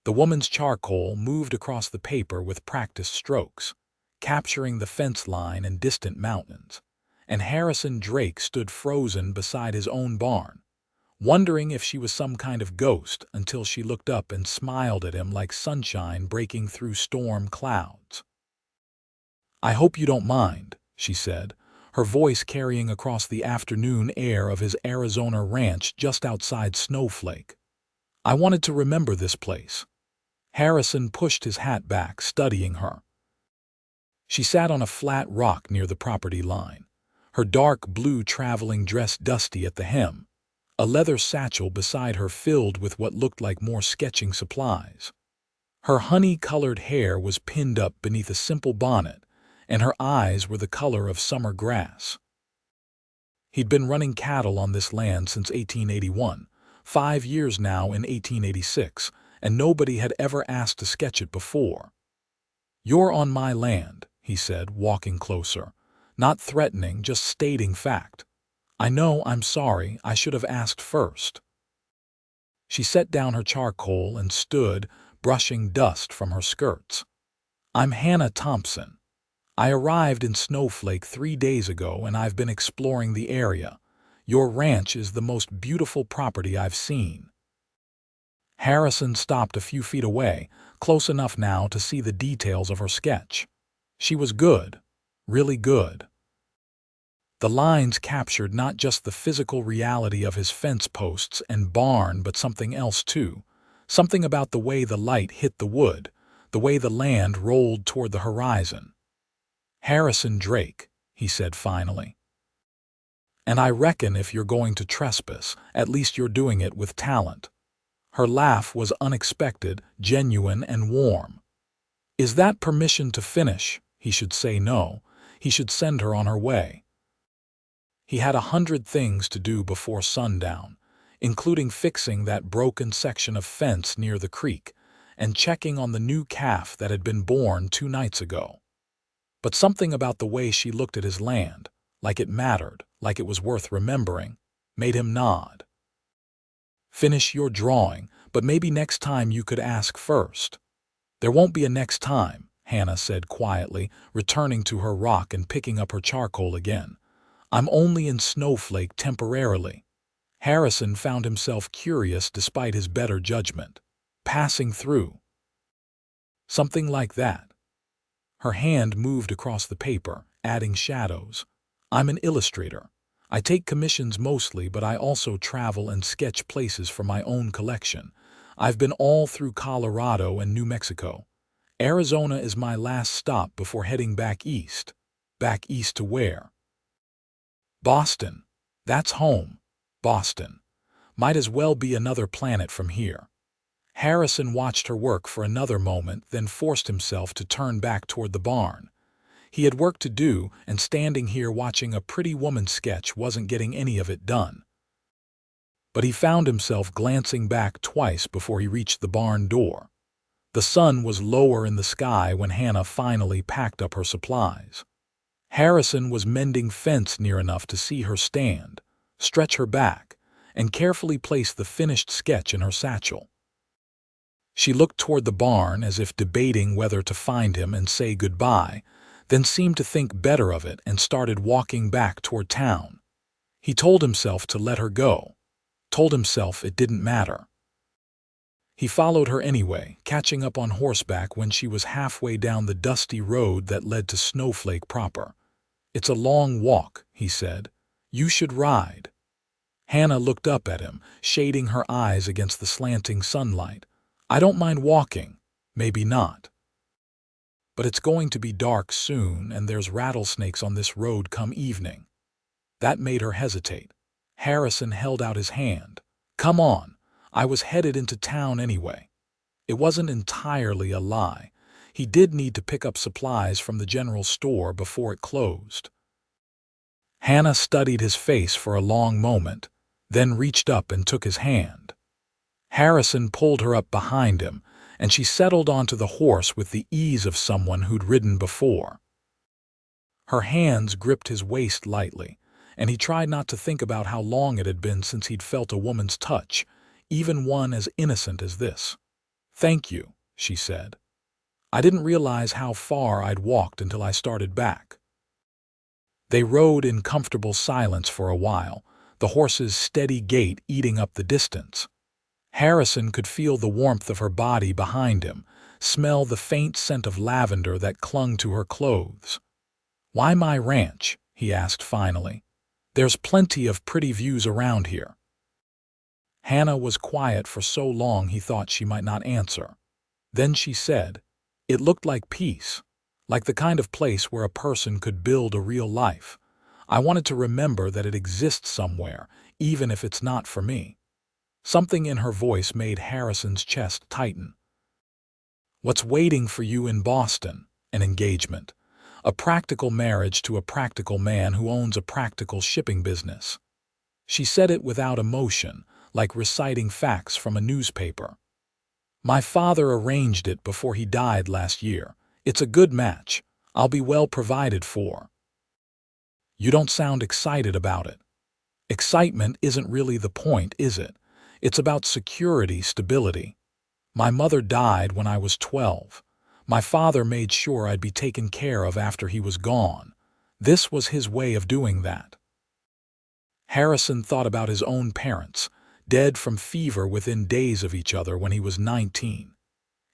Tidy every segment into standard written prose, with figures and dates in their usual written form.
The woman's charcoal moved across the paper with practiced strokes, capturing the fence line and distant mountains, and Harrison Drake stood frozen beside his own barn, wondering if she was some kind of ghost until she looked up and smiled at him like sunshine breaking through storm clouds. "I hope you don't mind," she said, her voice carrying across the afternoon air of his Arizona ranch just outside Snowflake. "I wanted to remember this place." Harrison pushed his hat back, studying her. She sat on a flat rock near the property line, her dark blue traveling dress dusty at the hem, a leather satchel beside her filled with what looked like more sketching supplies. Her honey-colored hair was pinned up beneath a simple bonnet, and her eyes were the color of summer grass. He'd been running cattle on this land since 1881, 5 years now in 1886, and nobody had ever asked to sketch it before. "You're on my land," he said, walking closer, not threatening, just stating fact. "I know, I'm sorry, I should have asked first." She set down her charcoal and stood, brushing dust from her skirts. "I'm Hannah Thompson. I arrived in Snowflake 3 days ago and I've been exploring the area. Your ranch is the most beautiful property I've seen." Harrison stopped a few feet away, close enough now to see the details of her sketch. She was good, really good. The lines captured not just the physical reality of his fence posts and barn, but something else too. Something about the way the light hit the wood, the way the land rolled toward the horizon. "Harrison Drake," he said finally. "And I reckon if you're going to trespass, at least you're doing it with talent." Her laugh was unexpected, genuine, and warm. Is that permission to finish? He should say no. He should send her on her way. He had 100 things to do before sundown, including fixing that broken section of fence near the creek and checking on the new calf that had been born 2 nights ago. But something about the way she looked at his land, like it mattered, like it was worth remembering, made him nod. "Finish your drawing, but maybe next time you could ask first." "There won't be a next time," Hannah said quietly, returning to her rock and picking up her charcoal again. "I'm only in Snowflake temporarily." Harrison found himself curious despite his better judgment. "Passing through." Something like that. Her hand moved across the paper, adding shadows. "I'm an illustrator. I take commissions mostly, but I also travel and sketch places for my own collection. I've been all through Colorado and New Mexico. Arizona is my last stop before heading back east." "Back east to where?" "Boston. That's home. Boston. Might as well be another planet from here." Harrison watched her work for another moment, then forced himself to turn back toward the barn. He had work to do, and standing here watching a pretty woman sketch wasn't getting any of it done. But he found himself glancing back twice before he reached the barn door. The sun was lower in the sky when Hannah finally packed up her supplies. Harrison was mending fence near enough to see her stand, stretch her back, and carefully place the finished sketch in her satchel. She looked toward the barn as if debating whether to find him and say goodbye, then seemed to think better of it and started walking back toward town. He told himself to let her go, told himself it didn't matter. He followed her anyway, catching up on horseback when she was halfway down the dusty road that led to Snowflake proper. "It's a long walk," he said. "You should ride." Hannah looked up at him, shading her eyes against the slanting sunlight. "I don't mind walking. Maybe not. But it's going to be dark soon, and there's rattlesnakes on this road come evening." That made her hesitate. Harrison held out his hand. "Come on. I was headed into town anyway." It wasn't entirely a lie. He did need to pick up supplies from the general store before it closed. Hannah studied his face for a long moment, then reached up and took his hand. Harrison pulled her up behind him, and she settled onto the horse with the ease of someone who'd ridden before. Her hands gripped his waist lightly, and he tried not to think about how long it had been since he'd felt a woman's touch, even one as innocent as this. "Thank you," she said. "I didn't realize how far I'd walked until I started back." They rode in comfortable silence for a while, the horse's steady gait eating up the distance. Harrison could feel the warmth of her body behind him, smell the faint scent of lavender that clung to her clothes. "Why my ranch?" he asked finally. "There's plenty of pretty views around here." Hannah was quiet for so long he thought she might not answer. Then she said, "It looked like peace, like the kind of place where a person could build a real life. I wanted to remember that it exists somewhere, even if it's not for me." Something in her voice made Harrison's chest tighten. "What's waiting for you in Boston? An engagement. A practical marriage to a practical man who owns a practical shipping business." She said it without emotion, like reciting facts from a newspaper. "My father arranged it before he died last year. It's a good match. I'll be well provided for." "You don't sound excited about it." "Excitement isn't really the point, is it? It's about security, stability. My mother died when I was 12. My father made sure I'd be taken care of after he was gone. This was his way of doing that." Harrison thought about his own parents, dead from fever within days of each other when he was 19.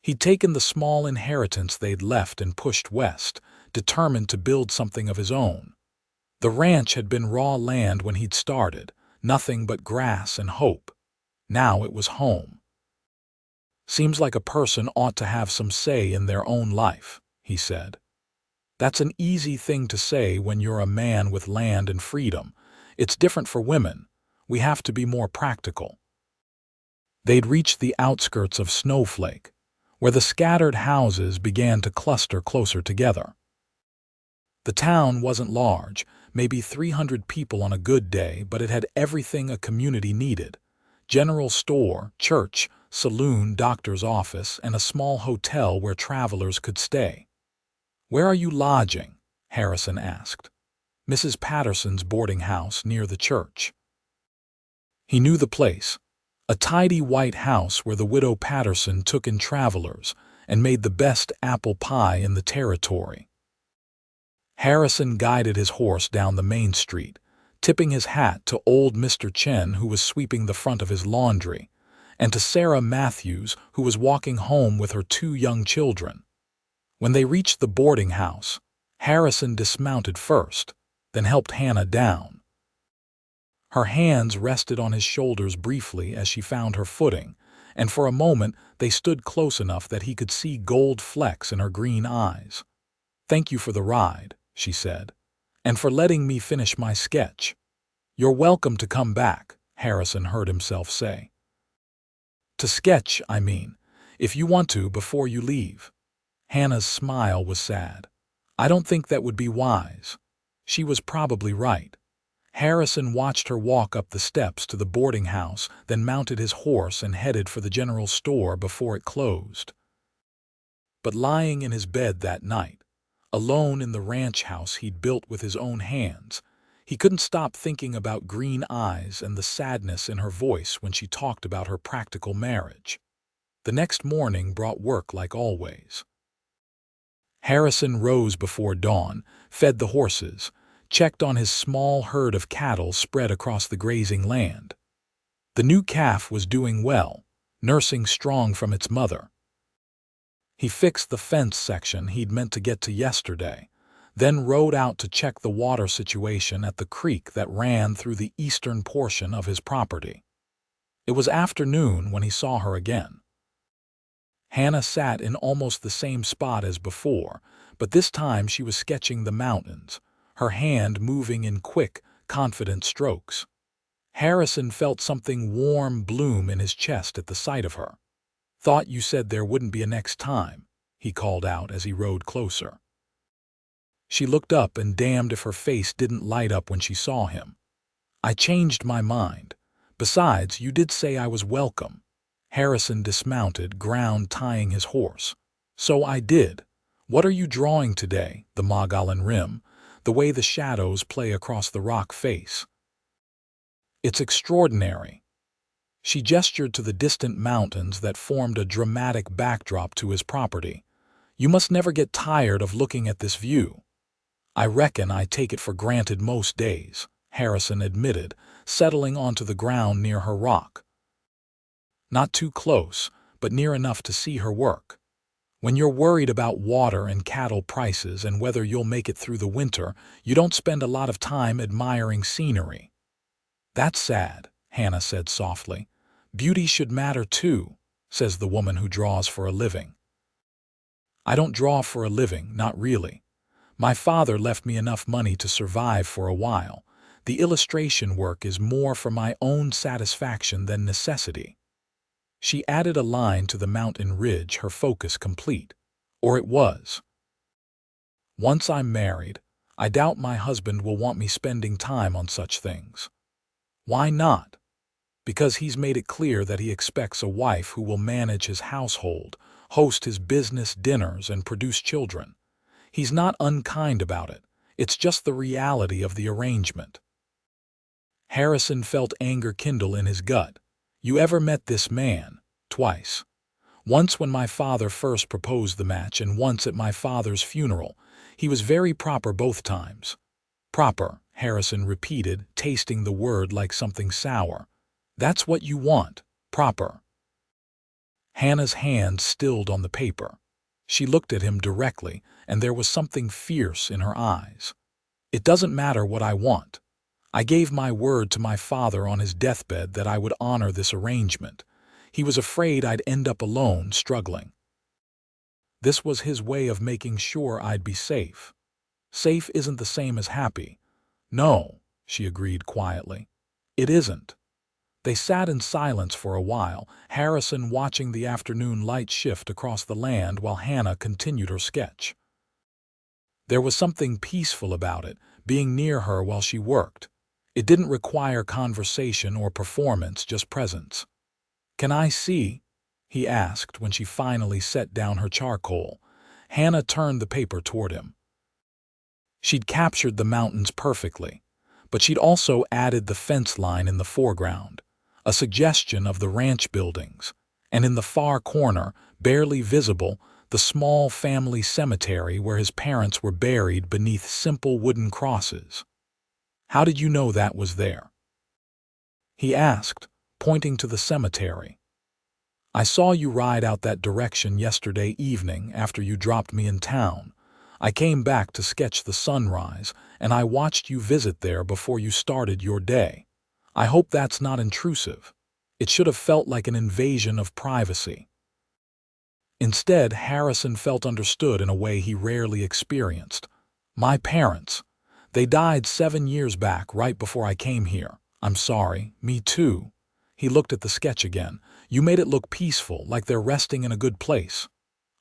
He'd taken the small inheritance they'd left and pushed west, determined to build something of his own. The ranch had been raw land when he'd started, nothing but grass and hope. Now it was home. "Seems like a person ought to have some say in their own life," he said. "That's an easy thing to say when you're a man with land and freedom. It's different for women. We have to be more practical." They'd reached the outskirts of Snowflake, where the scattered houses began to cluster closer together. The town wasn't large, maybe 300 people on a good day, but it had everything a community needed: general store, church, saloon, doctor's office, and a small hotel where travelers could stay. "Where are you lodging?" Harrison asked. "Mrs. Patterson's boarding house near the church." He knew the place, a tidy white house where the widow Patterson took in travelers and made the best apple pie in the territory. Harrison guided his horse down the main street, tipping his hat to old Mr. Chen, who was sweeping the front of his laundry, and to Sarah Matthews, who was walking home with her 2 young children. When they reached the boarding house, Harrison dismounted first, then helped Hannah down. Her hands rested on his shoulders briefly as she found her footing, and for a moment they stood close enough that he could see gold flecks in her green eyes. "Thank you for the ride," she said, "and for letting me finish my sketch." "You're welcome to come back," Harrison heard himself say. "To sketch, I mean, if you want to before you leave." Hannah's smile was sad. "I don't think that would be wise." She was probably right. Harrison watched her walk up the steps to the boarding house, then mounted his horse and headed for the general store before it closed. But lying in his bed that night, alone in the ranch house he'd built with his own hands, he couldn't stop thinking about green eyes and the sadness in her voice when she talked about her practical marriage. The next morning brought work like always. Harrison rose before dawn, fed the horses, checked on his small herd of cattle spread across the grazing land. The new calf was doing well, nursing strong from its mother. He fixed the fence section he'd meant to get to yesterday, then rode out to check the water situation at the creek that ran through the eastern portion of his property. It was afternoon when he saw her again. Hannah sat in almost the same spot as before, but this time she was sketching the mountains, her hand moving in quick, confident strokes. Harrison felt something warm bloom in his chest at the sight of her. "Thought you said there wouldn't be a next time," he called out as he rode closer. She looked up and damned if her face didn't light up when she saw him. "I changed my mind. Besides, you did say I was welcome." Harrison dismounted, ground tying his horse. "So I did. What are you drawing today? The Mogollon Rim, the way the shadows play across the rock face." "It's extraordinary." She gestured to the distant mountains that formed a dramatic backdrop to his property. "You must never get tired of looking at this view." "I reckon I take it for granted most days," Harrison admitted, settling onto the ground near her rock. Not too close, but near enough to see her work. "When you're worried about water and cattle prices and whether you'll make it through the winter, you don't spend a lot of time admiring scenery." "That's sad," Hannah said softly. "Beauty should matter too," says the woman who draws for a living. "I don't draw for a living, not really. My father left me enough money to survive for a while. The illustration work is more for my own satisfaction than necessity." She added a line to the mountain ridge, her focus complete. Or it was. "Once I'm married, I doubt my husband will want me spending time on such things." "Why not?" "Because he's made it clear that he expects a wife who will manage his household, host his business dinners, and produce children. He's not unkind about it. It's just the reality of the arrangement." Harrison felt anger kindle in his gut. "You ever met this man?" "Twice. Once when my father first proposed the match and once at my father's funeral. He was very proper both times." "Proper," Harrison repeated, tasting the word like something sour. "That's what you want, proper." Hannah's hand stilled on the paper. She looked at him directly, and there was something fierce in her eyes. "It doesn't matter what I want. I gave my word to my father on his deathbed that I would honor this arrangement. He was afraid I'd end up alone, struggling. This was his way of making sure I'd be safe." "Safe isn't the same as happy." "No," she agreed quietly. "It isn't." They sat in silence for a while, Harrison watching the afternoon light shift across the land while Hannah continued her sketch. There was something peaceful about it, being near her while she worked. It didn't require conversation or performance, just presence. "Can I see?" he asked when she finally set down her charcoal. Hannah turned the paper toward him. She'd captured the mountains perfectly, but she'd also added the fence line in the foreground, a suggestion of the ranch buildings, and in the far corner, barely visible, the small family cemetery where his parents were buried beneath simple wooden crosses. "How did you know that was there?" he asked, pointing to the cemetery. "I saw you ride out that direction yesterday evening after you dropped me in town. I came back to sketch the sunrise, and I watched you visit there before you started your day. I hope that's not intrusive. It should have felt like an invasion of privacy." Instead, Harrison felt understood in a way he rarely experienced. "My parents. They died 7 years back, right before I came here. I'm sorry, me too." He looked at the sketch again. "You made it look peaceful, like they're resting in a good place."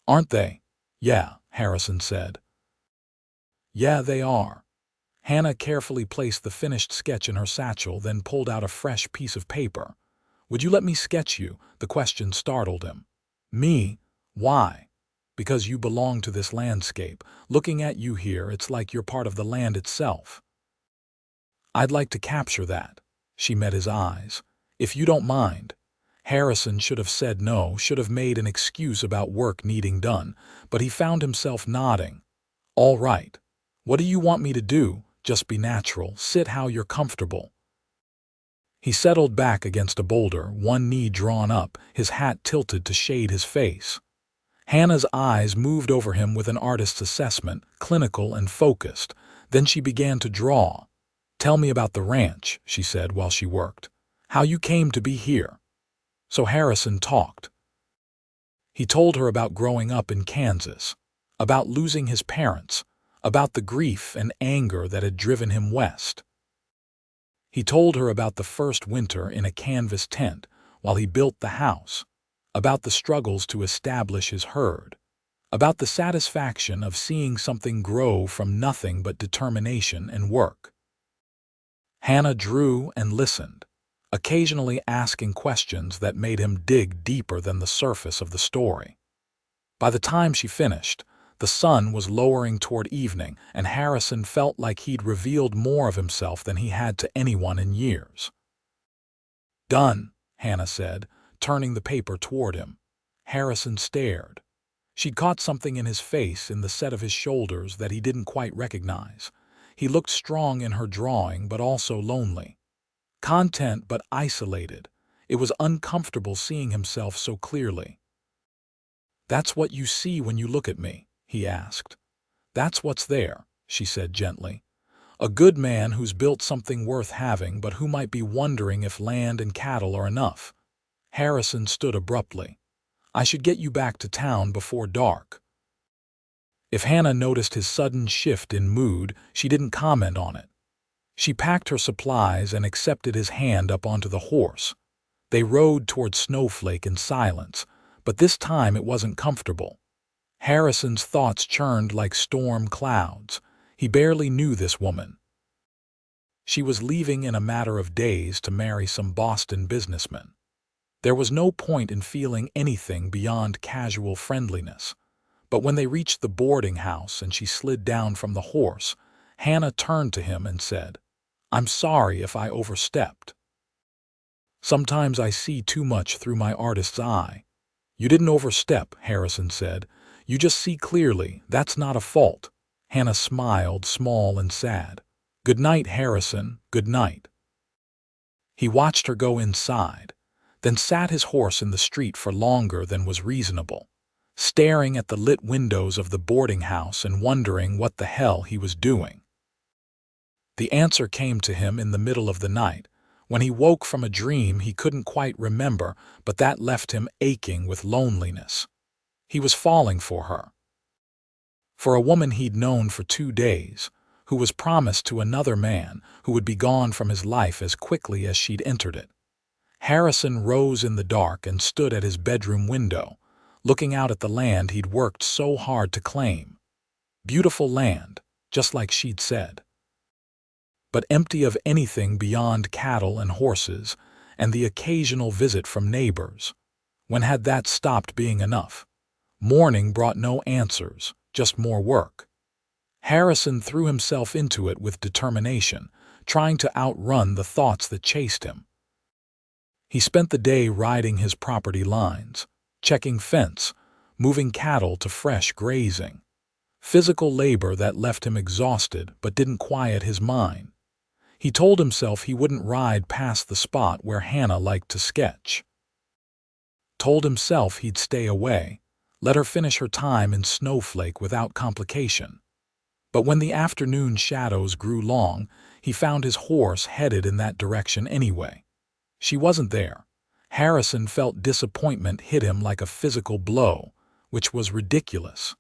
"Aren't they?" "Yeah," Harrison said. "Yeah, they are." Hannah carefully placed the finished sketch in her satchel, then pulled out a fresh piece of paper. "Would you let me sketch you?" The question startled him. "Me? Why?" "Because you belong to this landscape. Looking at you here, it's like you're part of the land itself." "I'd like to capture that." She met his eyes. "If you don't mind." Harrison should have said no, should have made an excuse about work needing done, but he found himself nodding. "All right. What do you want me to do?" "Just be natural. Sit how you're comfortable." He settled back against a boulder, one knee drawn up, his hat tilted to shade his face. Hannah's eyes moved over him with an artist's assessment, clinical and focused. Then she began to draw. "Tell me about the ranch," she said while she worked. "How you came to be here." So Harrison talked. He told her about growing up in Kansas, about losing his parents, about the grief and anger that had driven him west. He told her about the first winter in a canvas tent while he built the house, about the struggles to establish his herd, about the satisfaction of seeing something grow from nothing but determination and work. Hannah drew and listened, occasionally asking questions that made him dig deeper than the surface of the story. By the time she finished, the sun was lowering toward evening, and Harrison felt like he'd revealed more of himself than he had to anyone in years. "Done," Hannah said, turning the paper toward him. Harrison stared. She'd caught something in his face, in the set of his shoulders, that he didn't quite recognize. He looked strong in her drawing, but also lonely. Content, but isolated. It was uncomfortable seeing himself so clearly. "That's what you see when you look at me?" he asked. "That's what's there," she said gently. "A good man who's built something worth having, but who might be wondering if land and cattle are enough." Harrison stood abruptly. "I should get you back to town before dark." If Hannah noticed his sudden shift in mood, she didn't comment on it. She packed her supplies and accepted his hand up onto the horse. They rode toward Snowflake in silence, but this time it wasn't comfortable. Harrison's thoughts churned like storm clouds. He barely knew this woman. She was leaving in a matter of days to marry some Boston businessman. There was no point in feeling anything beyond casual friendliness. But when they reached the boarding house and she slid down from the horse, Hannah turned to him and said, "I'm sorry if I overstepped. Sometimes I see too much through my artist's eye." "You didn't overstep," Harrison said. "You just see clearly. That's not a fault." Hannah smiled, small and sad. "Good night, Harrison. Good night." He watched her go inside, then sat his horse in the street for longer than was reasonable, staring at the lit windows of the boarding house and wondering what the hell he was doing. The answer came to him in the middle of the night, when he woke from a dream he couldn't quite remember, but that left him aching with loneliness. He was falling for her. For a woman he'd known for 2 days, who was promised to another man who would be gone from his life as quickly as she'd entered it. Harrison rose in the dark and stood at his bedroom window, looking out at the land he'd worked so hard to claim. Beautiful land, just like she'd said, but empty of anything beyond cattle and horses and the occasional visit from neighbors. When had that stopped being enough? Morning brought no answers, just more work. Harrison threw himself into it with determination, trying to outrun the thoughts that chased him. He spent the day riding his property lines, checking fence, moving cattle to fresh grazing. Physical labor that left him exhausted but didn't quiet his mind. He told himself he wouldn't ride past the spot where Hannah liked to sketch. Told himself he'd stay away, let her finish her time in Snowflake without complication. But when the afternoon shadows grew long, he found his horse headed in that direction anyway. She wasn't there. Harrison felt disappointment hit him like a physical blow, which was ridiculous.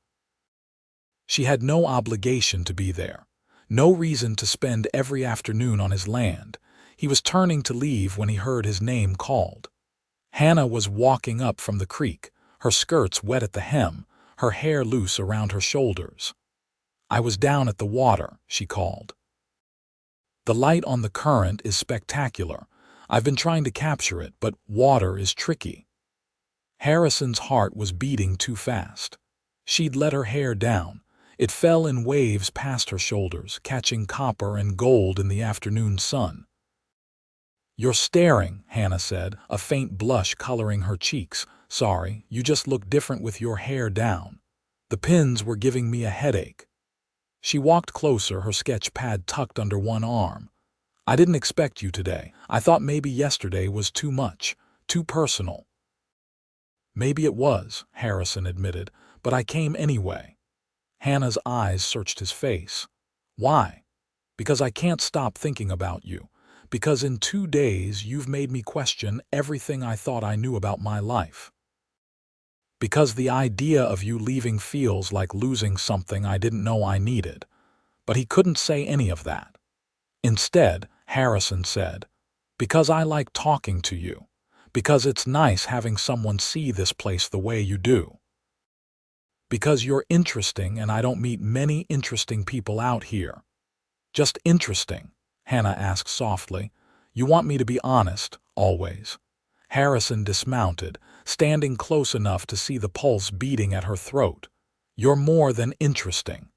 She had no obligation to be there, no reason to spend every afternoon on his land. He was turning to leave when he heard his name called. Hannah was walking up from the creek, her skirts wet at the hem, her hair loose around her shoulders. "I was down at the water," she called. "The light on the current is spectacular. I've been trying to capture it, but water is tricky." Harrison's heart was beating too fast. She'd let her hair down. It fell in waves past her shoulders, catching copper and gold in the afternoon sun. "You're staring," Hannah said, a faint blush coloring her cheeks. "Sorry, you just look different with your hair down. The pins were giving me a headache." She walked closer, her sketch pad tucked under one arm. "I didn't expect you today. I thought maybe yesterday was too much, too personal." "Maybe it was," Harrison admitted, "but I came anyway." Hannah's eyes searched his face. "Why?" "Because I can't stop thinking about you. Because in 2 days you've made me question everything I thought I knew about my life. Because the idea of you leaving feels like losing something I didn't know I needed." But he couldn't say any of that. Instead, Harrison said, "Because I like talking to you. Because it's nice having someone see this place the way you do. Because you're interesting and I don't meet many interesting people out here." "Just interesting?" Hannah asked softly. "You want me to be honest, always?" Harrison dismounted, standing close enough to see the pulse beating at her throat. "You're more than interesting.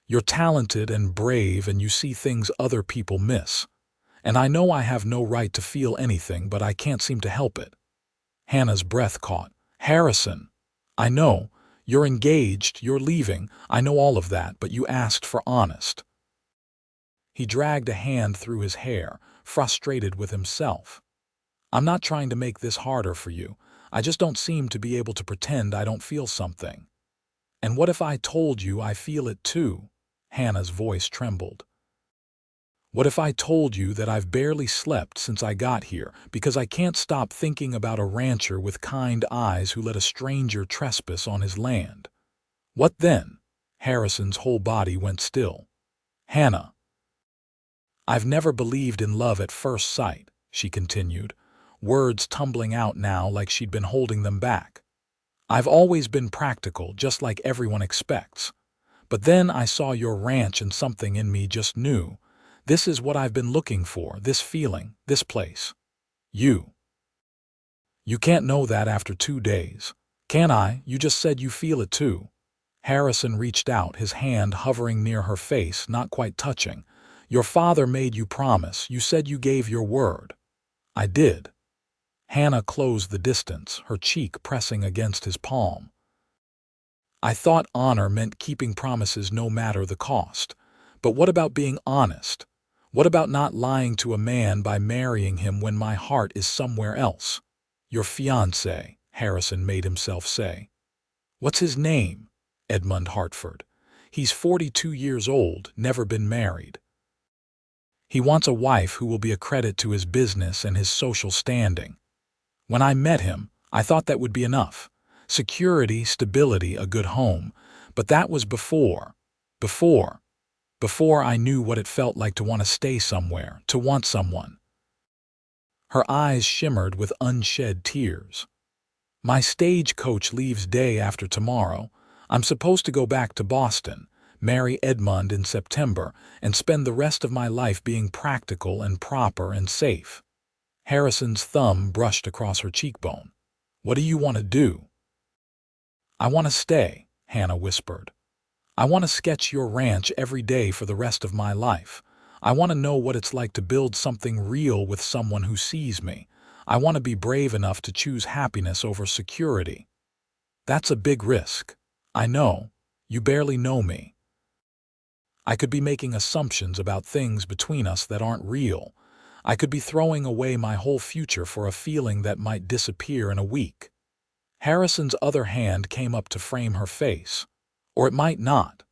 You're talented and brave, and you see things other people miss. And I know I have no right to feel anything, but I can't seem to help it." Hannah's breath caught. "Harrison, I know. You're engaged, you're leaving, I know all of that, but you asked for honest." He dragged a hand through his hair, frustrated with himself. "I'm not trying to make this harder for you. I just don't seem to be able to pretend I don't feel something." "And what if I told you I feel it too?" Hannah's voice trembled. "What if I told you that I've barely slept since I got here because I can't stop thinking about a rancher with kind eyes who let a stranger trespass on his land? What then?" Harrison's whole body went still. "Hannah, I've never believed in love at first sight," she continued, words tumbling out now like she'd been holding them back. "I've always been practical, just like everyone expects. But then I saw your ranch and something in me just knew. This is what I've been looking for, this feeling, this place. You. You can't know that after 2 days. Can I? You just said you feel it too." Harrison reached out, his hand hovering near her face, not quite touching. "Your father made you promise. You said you gave your word." "I did." Hannah closed the distance, her cheek pressing against his palm. "I thought honor meant keeping promises no matter the cost. But what about being honest? What about not lying to a man by marrying him when my heart is somewhere else?" "Your fiancé," Harrison made himself say. "What's his name?" "Edmund Hartford. He's 42 years old, never been married. He wants a wife who will be a credit to his business and his social standing. When I met him, I thought that would be enough. Security, stability, a good home. But that was before I knew what it felt like to want to stay somewhere, to want someone." Her eyes shimmered with unshed tears. "My stagecoach leaves day after tomorrow. I'm supposed to go back to Boston, marry Edmund in September, and spend the rest of my life being practical and proper and safe." Harrison's thumb brushed across her cheekbone. "What do you want to do?" "I want to stay," Hannah whispered. "I want to sketch your ranch every day for the rest of my life. I want to know what it's like to build something real with someone who sees me. I want to be brave enough to choose happiness over security." "That's a big risk. I know. You barely know me. I could be making assumptions about things between us that aren't real. I could be throwing away my whole future for a feeling that might disappear in a week." Harrison's other hand came up to frame her face. "Or it might not.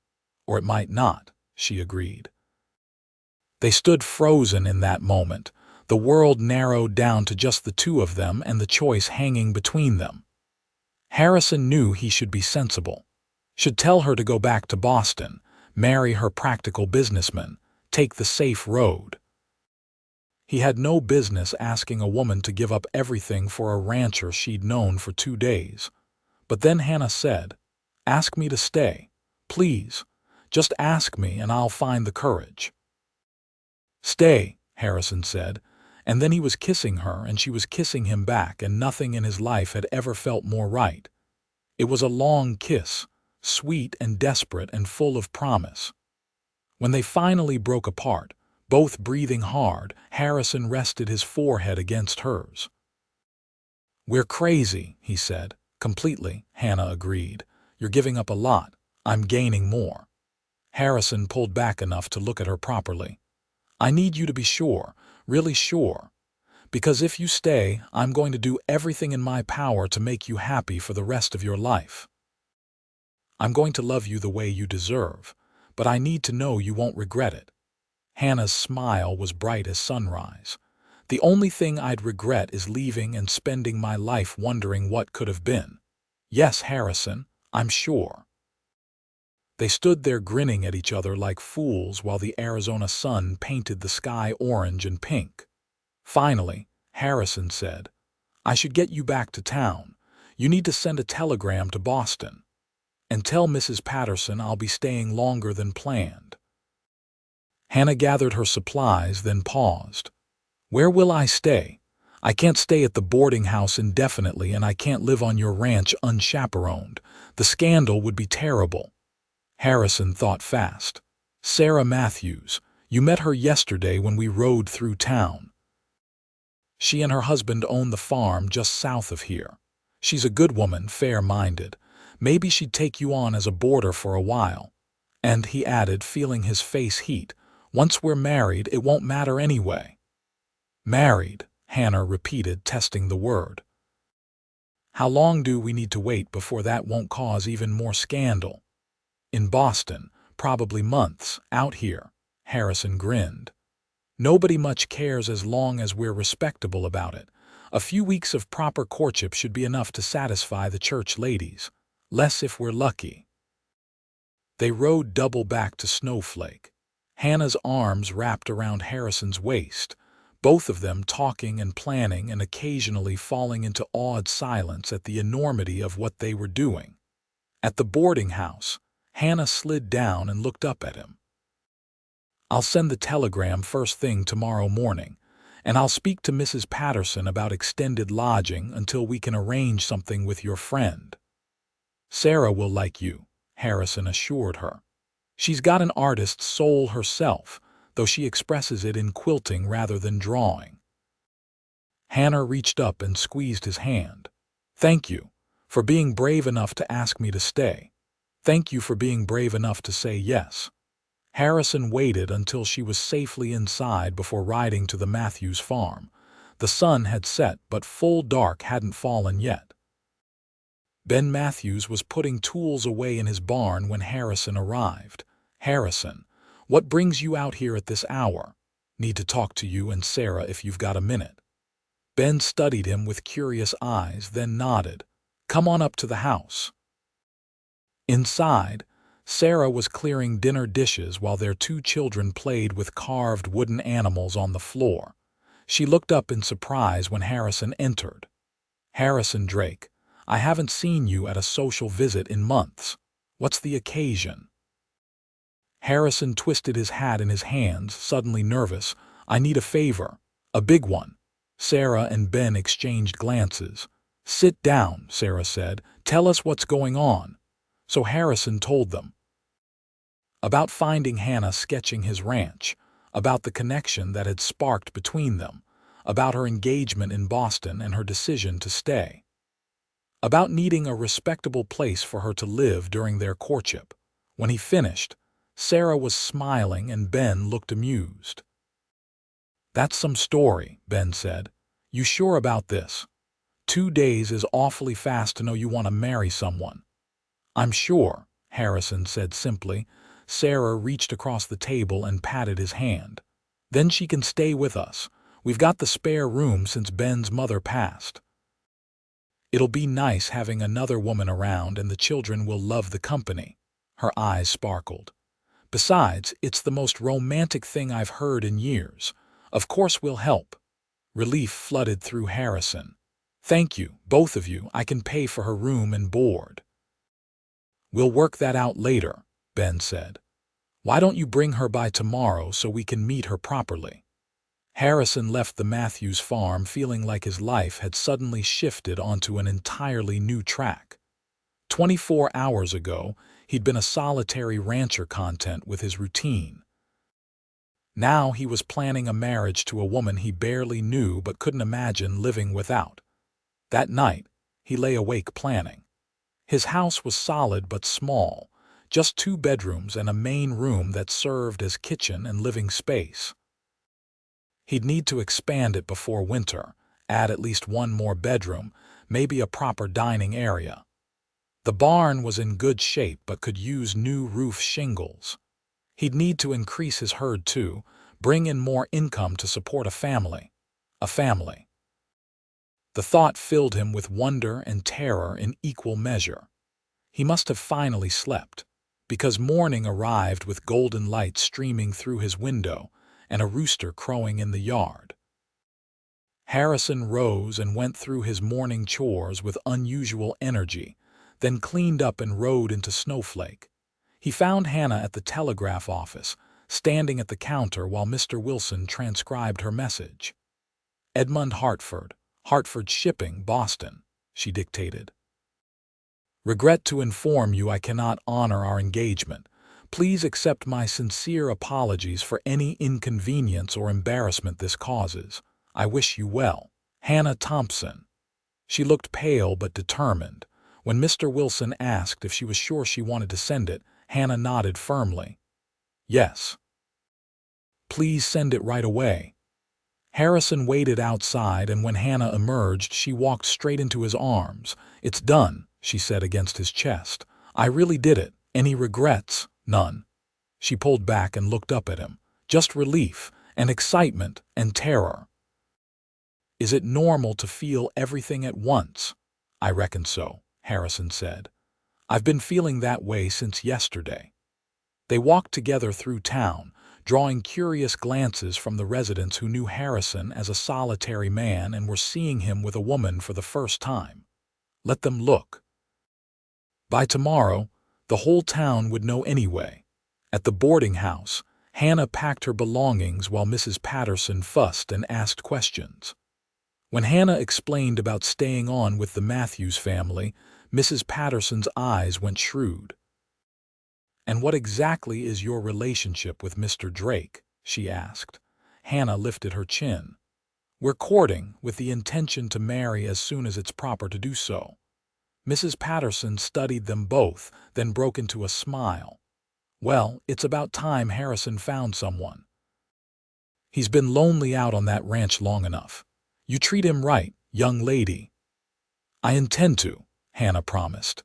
Or it might not," she agreed. They stood frozen in that moment, the world narrowed down to just the two of them and the choice hanging between them. Harrison knew he should be sensible. Should tell her to go back to Boston, marry her practical businessman, take the safe road. He had no business asking a woman to give up everything for a rancher she'd known for 2 days. But then Hannah said, "Ask me to stay. Please. Just ask me and I'll find the courage." "Stay," Harrison said, and then he was kissing her and she was kissing him back, and nothing in his life had ever felt more right. It was a long kiss, sweet and desperate and full of promise. When they finally broke apart, both breathing hard, Harrison rested his forehead against hers. "We're crazy," he said. "Completely," Hannah agreed. "You're giving up a lot. I'm gaining more." Harrison pulled back enough to look at her properly. "I need you to be sure, really sure. Because if you stay, I'm going to do everything in my power to make you happy for the rest of your life. I'm going to love you the way you deserve, but I need to know you won't regret it." Hannah's smile was bright as sunrise. "The only thing I'd regret is leaving and spending my life wondering what could have been. Yes, Harrison, I'm sure." They stood there grinning at each other like fools while the Arizona sun painted the sky orange and pink. Finally, Harrison said, "I should get you back to town. You need to send a telegram to Boston. And tell Mrs. Patterson I'll be staying longer than planned." Hannah gathered her supplies, then paused. "Where will I stay? I can't stay at the boarding house indefinitely, and I can't live on your ranch unchaperoned. The scandal would be terrible." Harrison thought fast. "Sarah Matthews. You met her yesterday when we rode through town. She and her husband own the farm just south of here. She's a good woman, fair-minded. Maybe she'd take you on as a boarder for a while. And he added, feeling his face heat, once we're married, it won't matter anyway. Married, Hannah repeated, testing the word. How long do we need to wait before that won't cause even more scandal? In Boston, probably months. Out here, Harrison grinned. Nobody much cares as long as we're respectable about it. A few weeks of proper courtship should be enough to satisfy the church ladies. Less if we're lucky. They rode double back to Snowflake. Hannah's arms wrapped around Harrison's waist, both of them talking and planning and occasionally falling into awed silence at the enormity of what they were doing. At the boarding house, Hannah slid down and looked up at him. I'll send the telegram first thing tomorrow morning, and I'll speak to Mrs. Patterson about extended lodging until we can arrange something with your friend. Sarah will like you, Harrison assured her. She's got an artist's soul herself, though she expresses it in quilting rather than drawing. Hannah reached up and squeezed his hand. Thank you for being brave enough to ask me to stay. Thank you for being brave enough to say yes. Harrison waited until she was safely inside before riding to the Matthews farm. The sun had set, but full dark hadn't fallen yet. Ben Matthews was putting tools away in his barn when Harrison arrived. Harrison, what brings you out here at this hour? Need to talk to you and Sarah if you've got a minute. Ben studied him with curious eyes, then nodded. Come on up to the house. Inside, Sarah was clearing dinner dishes while their two children played with carved wooden animals on the floor. She looked up in surprise when Harrison entered. Harrison Drake, I haven't seen you at a social visit in months. What's the occasion? Harrison twisted his hat in his hands, suddenly nervous. I need a favor. A big one. Sarah and Ben exchanged glances. Sit down, Sarah said. Tell us what's going on. So Harrison told them. About finding Hannah sketching his ranch, about the connection that had sparked between them, about her engagement in Boston and her decision to stay, about needing a respectable place for her to live during their courtship. When he finished, Sarah was smiling and Ben looked amused. That's some story, Ben said. You sure about this? 2 days is awfully fast to know you want to marry someone. I'm sure, Harrison said simply. Sarah reached across the table and patted his hand. Then she can stay with us. We've got the spare room since Ben's mother passed. It'll be nice having another woman around and the children will love the company. Her eyes sparkled. Besides, it's the most romantic thing I've heard in years. Of course we'll help. Relief flooded through Harrison. Thank you, both of you. I can pay for her room and board. We'll work that out later, Ben said. Why don't you bring her by tomorrow so we can meet her properly? Harrison left the Matthews farm feeling like his life had suddenly shifted onto an entirely new track. 24 hours ago, he'd been a solitary rancher content with his routine. Now he was planning a marriage to a woman he barely knew but couldn't imagine living without. That night, he lay awake planning. His house was solid but small, just 2 bedrooms and a main room that served as kitchen and living space. He'd need to expand it before winter, add at least 1 more bedroom, maybe a proper dining area. The barn was in good shape but could use new roof shingles. He'd need to increase his herd too, bring in more income to support a family. A family. The thought filled him with wonder and terror in equal measure. He must have finally slept, because morning arrived with golden light streaming through his window and a rooster crowing in the yard. Harrison rose and went through his morning chores with unusual energy, then cleaned up and rode into Snowflake. He found Hannah at the telegraph office, standing at the counter while Mr. Wilson transcribed her message. Edmund Hartford, Hartford Shipping, Boston, she dictated. Regret to inform you I cannot honor our engagement, Please accept my sincere apologies for any inconvenience or embarrassment this causes. I wish you well. Hannah Thompson. She looked pale but determined. When Mr. Wilson asked if she was sure she wanted to send it, Hannah nodded firmly. Yes. Please send it right away. Harrison waited outside, and when Hannah emerged, she walked straight into his arms. It's done, she said against his chest. I really did it. Any regrets? None. She pulled back and looked up at him. Just relief, and excitement, and terror. Is it normal to feel everything at once? I reckon so, Harrison said. I've been feeling that way since yesterday. They walked together through town, drawing curious glances from the residents who knew Harrison as a solitary man and were seeing him with a woman for the first time. Let them look. By tomorrow, the whole town would know anyway. At the boarding house, Hannah packed her belongings while Mrs. Patterson fussed and asked questions. When Hannah explained about staying on with the Matthews family, Mrs. Patterson's eyes went shrewd. And what exactly is your relationship with Mr. Drake? She asked. Hannah lifted her chin. We're courting with the intention to marry as soon as it's proper to do so. Mrs. Patterson studied them both, then broke into a smile. Well, it's about time Harrison found someone. He's been lonely out on that ranch long enough. You treat him right, young lady. I intend to, Hannah promised.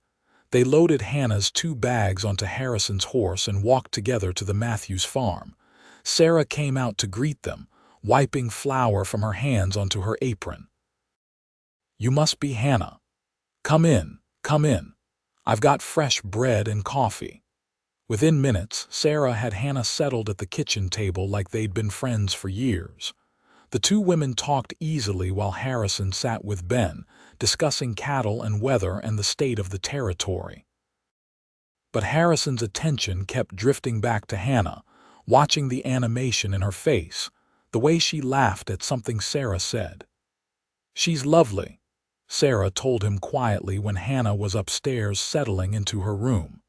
They loaded Hannah's 2 bags onto Harrison's horse and walked together to the Matthews farm. Sarah came out to greet them, wiping flour from her hands onto her apron. You must be Hannah. Come in, come in. I've got fresh bread and coffee. Within minutes, Sarah had Hannah settled at the kitchen table like they'd been friends for years. The 2 women talked easily while Harrison sat with Ben, discussing cattle and weather and the state of the territory. But Harrison's attention kept drifting back to Hannah, watching the animation in her face, the way she laughed at something Sarah said. She's lovely, Sarah told him quietly when Hannah was upstairs settling into her room.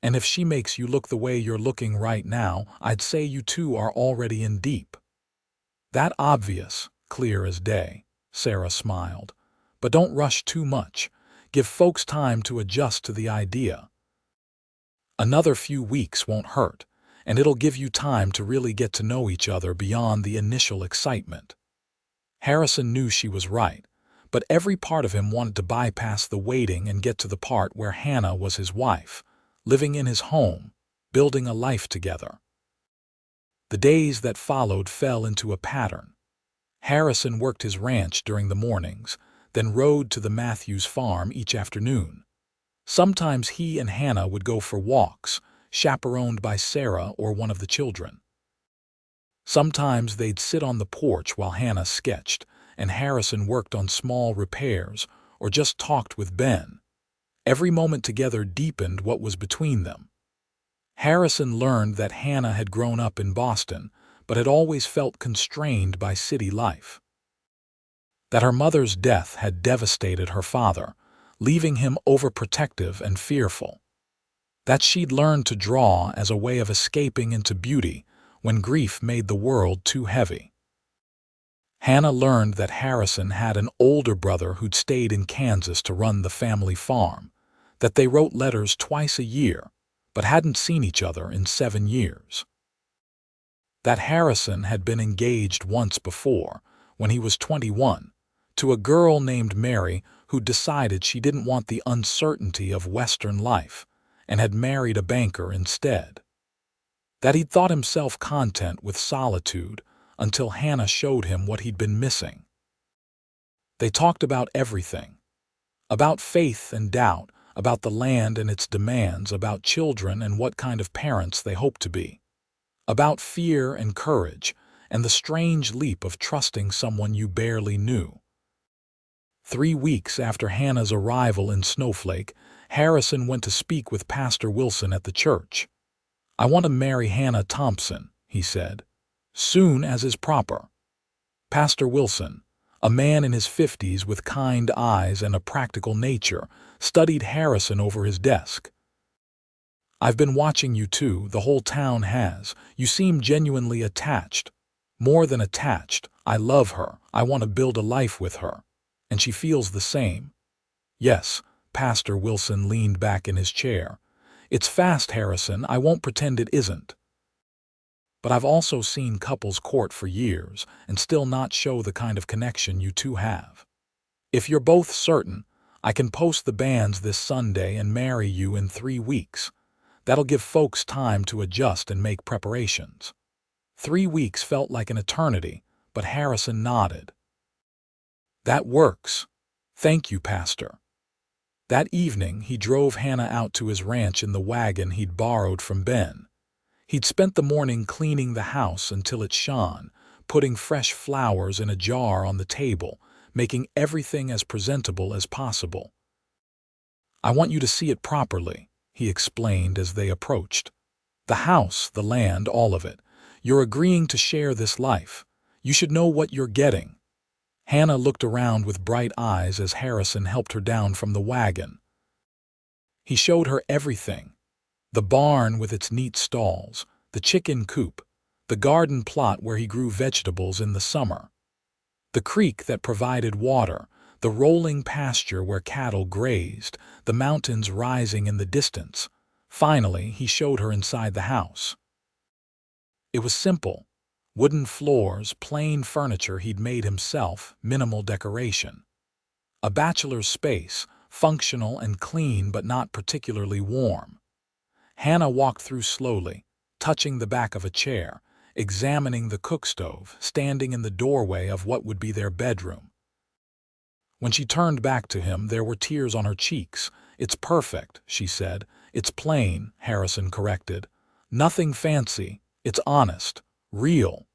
And if she makes you look the way you're looking right now, I'd say you two are already in deep. That obvious, clear as day, Sarah smiled. But don't rush too much. Give folks time to adjust to the idea. Another few weeks won't hurt, and it'll give you time to really get to know each other beyond the initial excitement. Harrison knew she was right, but every part of him wanted to bypass the waiting and get to the part where Hannah was his wife, living in his home, building a life together. The days that followed fell into a pattern. Harrison worked his ranch during the mornings, then rode to the Matthews farm each afternoon. Sometimes he and Hannah would go for walks, chaperoned by Sarah or one of the children. Sometimes they'd sit on the porch while Hannah sketched, and Harrison worked on small repairs or just talked with Ben. Every moment together deepened what was between them. Harrison learned that Hannah had grown up in Boston, but had always felt constrained by city life. That her mother's death had devastated her father, leaving him overprotective and fearful. That she'd learned to draw as a way of escaping into beauty when grief made the world too heavy. Hannah learned that Harrison had an older brother who'd stayed in Kansas to run the family farm, that they wrote letters twice a year, but hadn't seen each other in 7 years. That Harrison had been engaged once before, when he was 21, to a girl named Mary who decided she didn't want the uncertainty of Western life and had married a banker instead. That he'd thought himself content with solitude until Hannah showed him what he'd been missing. They talked about everything. About faith and doubt, about the land and its demands, about children and what kind of parents they hoped to be. About fear and courage, and the strange leap of trusting someone you barely knew. 3 weeks after Hannah's arrival in Snowflake, Harrison went to speak with Pastor Wilson at the church. I want to marry Hannah Thompson, he said, soon as is proper. Pastor Wilson, a man in his 50s with kind eyes and a practical nature, studied Harrison over his desk. I've been watching you too, the whole town has. You seem genuinely attached. More than attached, I love her. I want to build a life with her. And she feels the same. Yes, Pastor Wilson leaned back in his chair. It's fast, Harrison. I won't pretend it isn't. But I've also seen couples court for years and still not show the kind of connection you two have. If you're both certain, I can post the banns this Sunday and marry you in 3 weeks. That'll give folks time to adjust and make preparations. 3 weeks felt like an eternity, but Harrison nodded. That works. Thank you, Pastor. That evening, he drove Hannah out to his ranch in the wagon he'd borrowed from Ben. He'd spent the morning cleaning the house until it shone, putting fresh flowers in a jar on the table, making everything as presentable as possible. I want you to see it properly, he explained as they approached. The house, the land, all of it. You're agreeing to share this life. You should know what you're getting. Hannah looked around with bright eyes as Harrison helped her down from the wagon. He showed her everything. The barn with its neat stalls, the chicken coop, the garden plot where he grew vegetables in the summer, the creek that provided water, the rolling pasture where cattle grazed, the mountains rising in the distance. Finally, he showed her inside the house. It was simple. Wooden floors, plain furniture he'd made himself, minimal decoration. A bachelor's space, functional and clean but not particularly warm. Hannah walked through slowly, touching the back of a chair, examining the cookstove, standing in the doorway of what would be their bedroom. When she turned back to him, there were tears on her cheeks. It's perfect, she said. It's plain, Harrison corrected. Nothing fancy. It's honest. Real.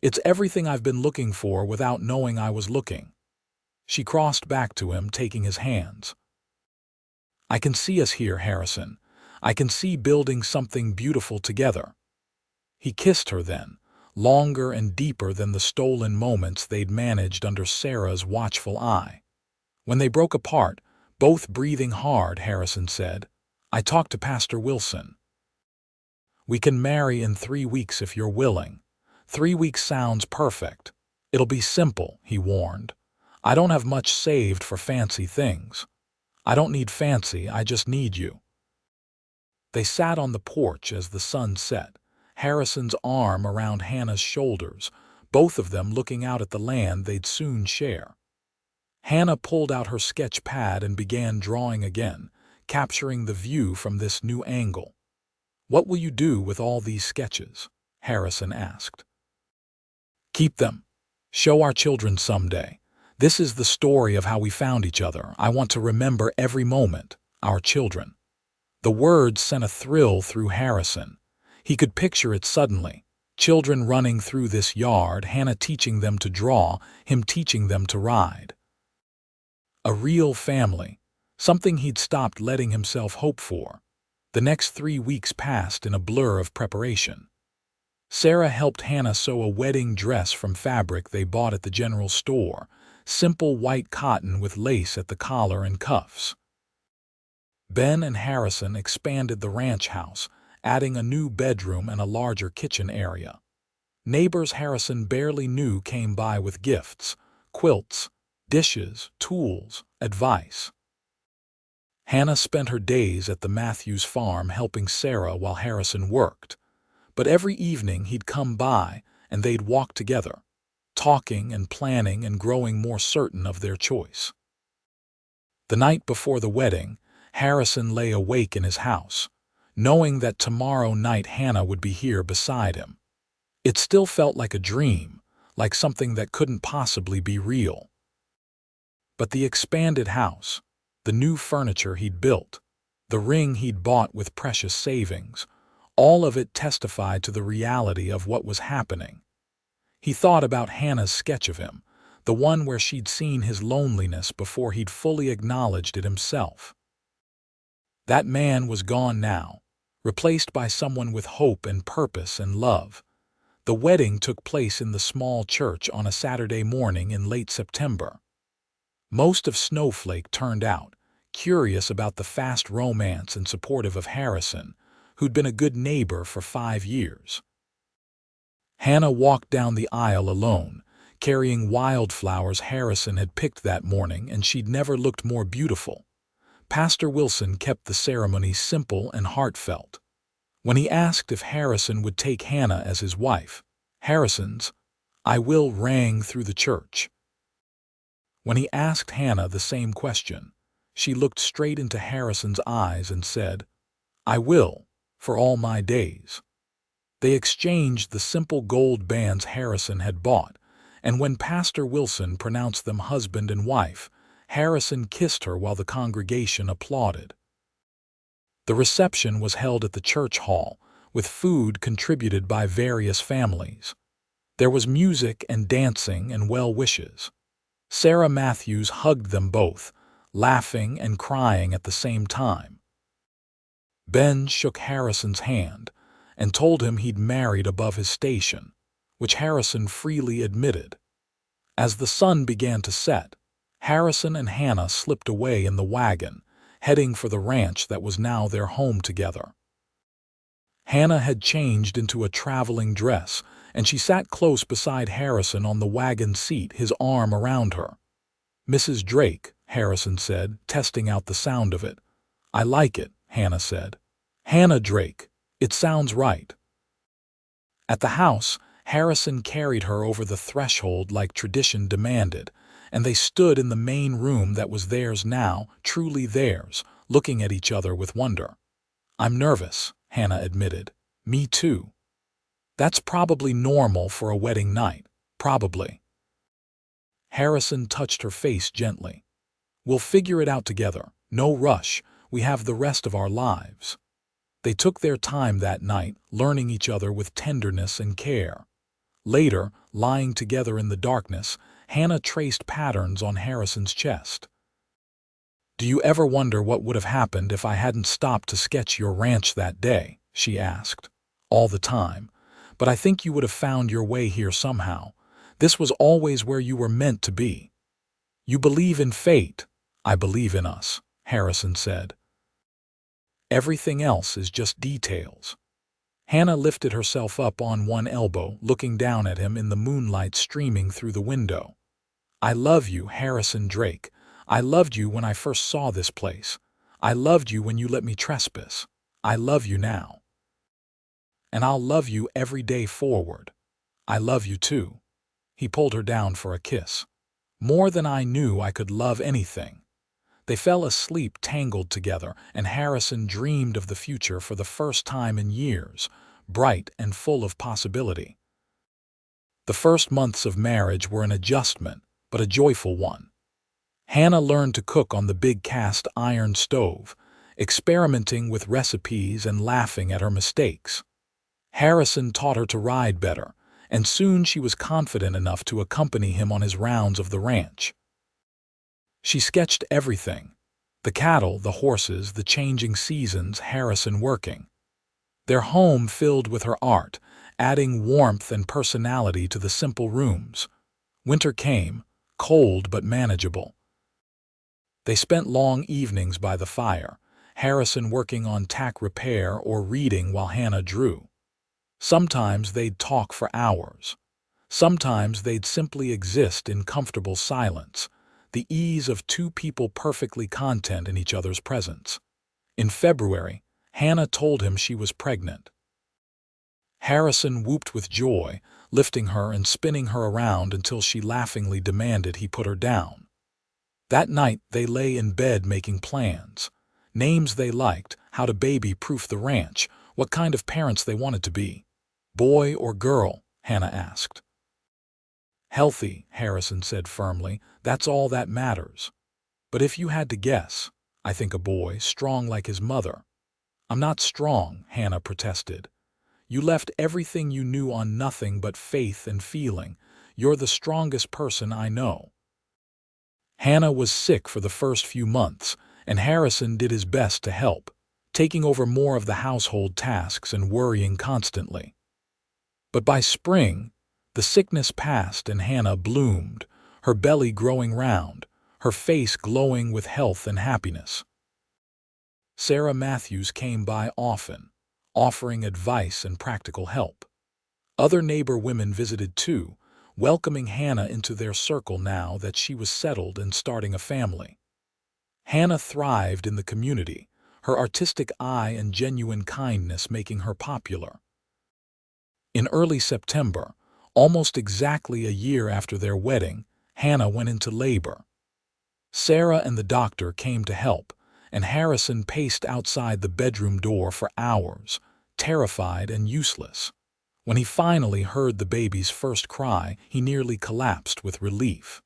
It's everything I've been looking for without knowing I was looking. She crossed back to him, taking his hands. I can see us here, Harrison. I can see building something beautiful together. He kissed her then, longer and deeper than the stolen moments they'd managed under Sarah's watchful eye. When they broke apart, both breathing hard, Harrison said, I talked to Pastor Wilson. We can marry in 3 weeks if you're willing. 3 weeks sounds perfect. It'll be simple, he warned. I don't have much saved for fancy things. I don't need fancy, I just need you. They sat on the porch as the sun set, Harrison's arm around Hannah's shoulders, both of them looking out at the land they'd soon share. Hannah pulled out her sketch pad and began drawing again, capturing the view from this new angle. What will you do with all these sketches? Harrison asked. Keep them. Show our children someday. This is the story of how we found each other. I want to remember every moment. Our children. The words sent a thrill through Harrison. He could picture it suddenly. Children running through this yard, Hannah teaching them to draw, him teaching them to ride. A real family. Something he'd stopped letting himself hope for. The next 3 weeks passed in a blur of preparation. Sarah helped Hannah sew a wedding dress from fabric they bought at the general store, simple white cotton with lace at the collar and cuffs. Ben and Harrison expanded the ranch house, adding a new bedroom and a larger kitchen area. Neighbors Harrison barely knew came by with gifts, quilts, dishes, tools, advice. Hannah spent her days at the Matthews farm helping Sarah while Harrison worked. But every evening he'd come by and they'd walk together, talking and planning and growing more certain of their choice. The night before the wedding, Harrison lay awake in his house, knowing that tomorrow night Hannah would be here beside him. It still felt like a dream, like something that couldn't possibly be real. But the expanded house, the new furniture he'd built, the ring he'd bought with precious savings, all of it testified to the reality of what was happening. He thought about Hannah's sketch of him, the one where she'd seen his loneliness before he'd fully acknowledged it himself. That man was gone now, replaced by someone with hope and purpose and love. The wedding took place in the small church on a Saturday morning in late September. Most of Snowflake turned out, curious about the fast romance and supportive of Harrison, who'd been a good neighbor for 5 years. Hannah walked down the aisle alone, carrying wildflowers Harrison had picked that morning, and she'd never looked more beautiful. Pastor Wilson kept the ceremony simple and heartfelt. When he asked if Harrison would take Hannah as his wife, Harrison's "I will" rang through the church. When he asked Hannah the same question, she looked straight into Harrison's eyes and said, "I will, for all my days." They exchanged the simple gold bands Harrison had bought, and when Pastor Wilson pronounced them husband and wife, Harrison kissed her while the congregation applauded. The reception was held at the church hall, with food contributed by various families. There was music and dancing and well wishes. Sarah Matthews hugged them both, laughing and crying at the same time. Ben shook Harrison's hand and told him he'd married above his station, which Harrison freely admitted. As the sun began to set, Harrison and Hannah slipped away in the wagon, heading for the ranch that was now their home together. Hannah had changed into a traveling dress, and she sat close beside Harrison on the wagon seat, his arm around her. "Mrs. Drake," Harrison said, testing out the sound of it. "I like it," Hannah said. "Hannah Drake. It sounds right." At the house, Harrison carried her over the threshold like tradition demanded, and they stood in the main room that was theirs now, truly theirs, looking at each other with wonder. "I'm nervous," Hannah admitted. "Me too." "That's probably normal for a wedding night, probably." Harrison touched her face gently. "We'll figure it out together. No rush. We have the rest of our lives." They took their time that night, learning each other with tenderness and care. Later, lying together in the darkness, Hannah traced patterns on Harrison's chest. "Do you ever wonder what would have happened if I hadn't stopped to sketch your ranch that day?" she asked. "All the time. But I think you would have found your way here somehow. This was always where you were meant to be." "You believe in fate." "I believe in us," Harrison said. "Everything else is just details." Hannah lifted herself up on one elbow, looking down at him in the moonlight streaming through the window. "I love you, Harrison Drake. I loved you when I first saw this place. I loved you when you let me trespass. I love you now. And I'll love you every day forward. I love you too." He pulled her down for a kiss. "More than I knew I could love anything." They fell asleep tangled together, and Harrison dreamed of the future for the first time in years, bright and full of possibility. The first months of marriage were an adjustment, but a joyful one. Hannah learned to cook on the big cast iron stove, experimenting with recipes and laughing at her mistakes. Harrison taught her to ride better, and soon she was confident enough to accompany him on his rounds of the ranch. She sketched everything: the cattle, the horses, the changing seasons, Harrison working. Their home filled with her art, adding warmth and personality to the simple rooms. Winter came, cold but manageable. They spent long evenings by the fire, Harrison working on tack repair or reading while Hannah drew. Sometimes they'd talk for hours. Sometimes they'd simply exist in comfortable silence, the ease of two people perfectly content in each other's presence. In February, Hannah told him she was pregnant. Harrison whooped with joy, lifting her and spinning her around until she laughingly demanded he put her down. That night they lay in bed making plans. Names they liked, how to baby-proof the ranch, what kind of parents they wanted to be. "Boy or girl?" Hannah asked. "Healthy," Harrison said firmly. "That's all that matters. But if you had to guess, I think a boy, strong like his mother." "I'm not strong," Hannah protested. "You left everything you knew on nothing but faith and feeling. You're the strongest person I know." Hannah was sick for the first few months, and Harrison did his best to help, taking over more of the household tasks and worrying constantly. But by spring, the sickness passed and Hannah bloomed, her belly growing round, her face glowing with health and happiness. Sarah Matthews came by often, offering advice and practical help. Other neighbor women visited too, welcoming Hannah into their circle now that she was settled and starting a family. Hannah thrived in the community, her artistic eye and genuine kindness making her popular. In early September, almost exactly a year after their wedding, Hannah went into labor. Sarah and the doctor came to help, and Harrison paced outside the bedroom door for hours, terrified and useless. When he finally heard the baby's first cry, he nearly collapsed with relief.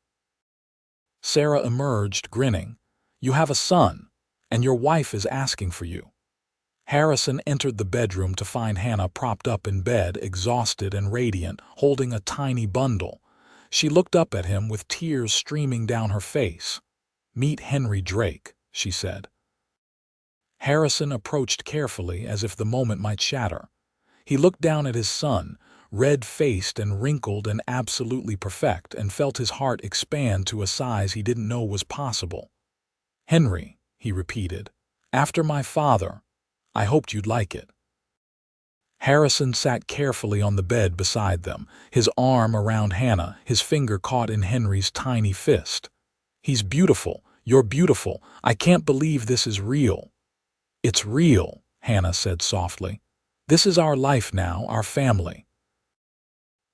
Sarah emerged, grinning. "You have a son, and your wife is asking for you." Harrison entered the bedroom to find Hannah propped up in bed, exhausted and radiant, holding a tiny bundle. She looked up at him with tears streaming down her face. "Meet Henry Drake," she said. Harrison approached carefully as if the moment might shatter. He looked down at his son, red-faced and wrinkled and absolutely perfect, and felt his heart expand to a size he didn't know was possible. "Henry," he repeated, "after my father. I hoped you'd like it." Harrison sat carefully on the bed beside them, his arm around Hannah, his finger caught in Henry's tiny fist. "He's beautiful. You're beautiful. I can't believe this is real." "It's real," Hannah said softly. "This is our life now, our family."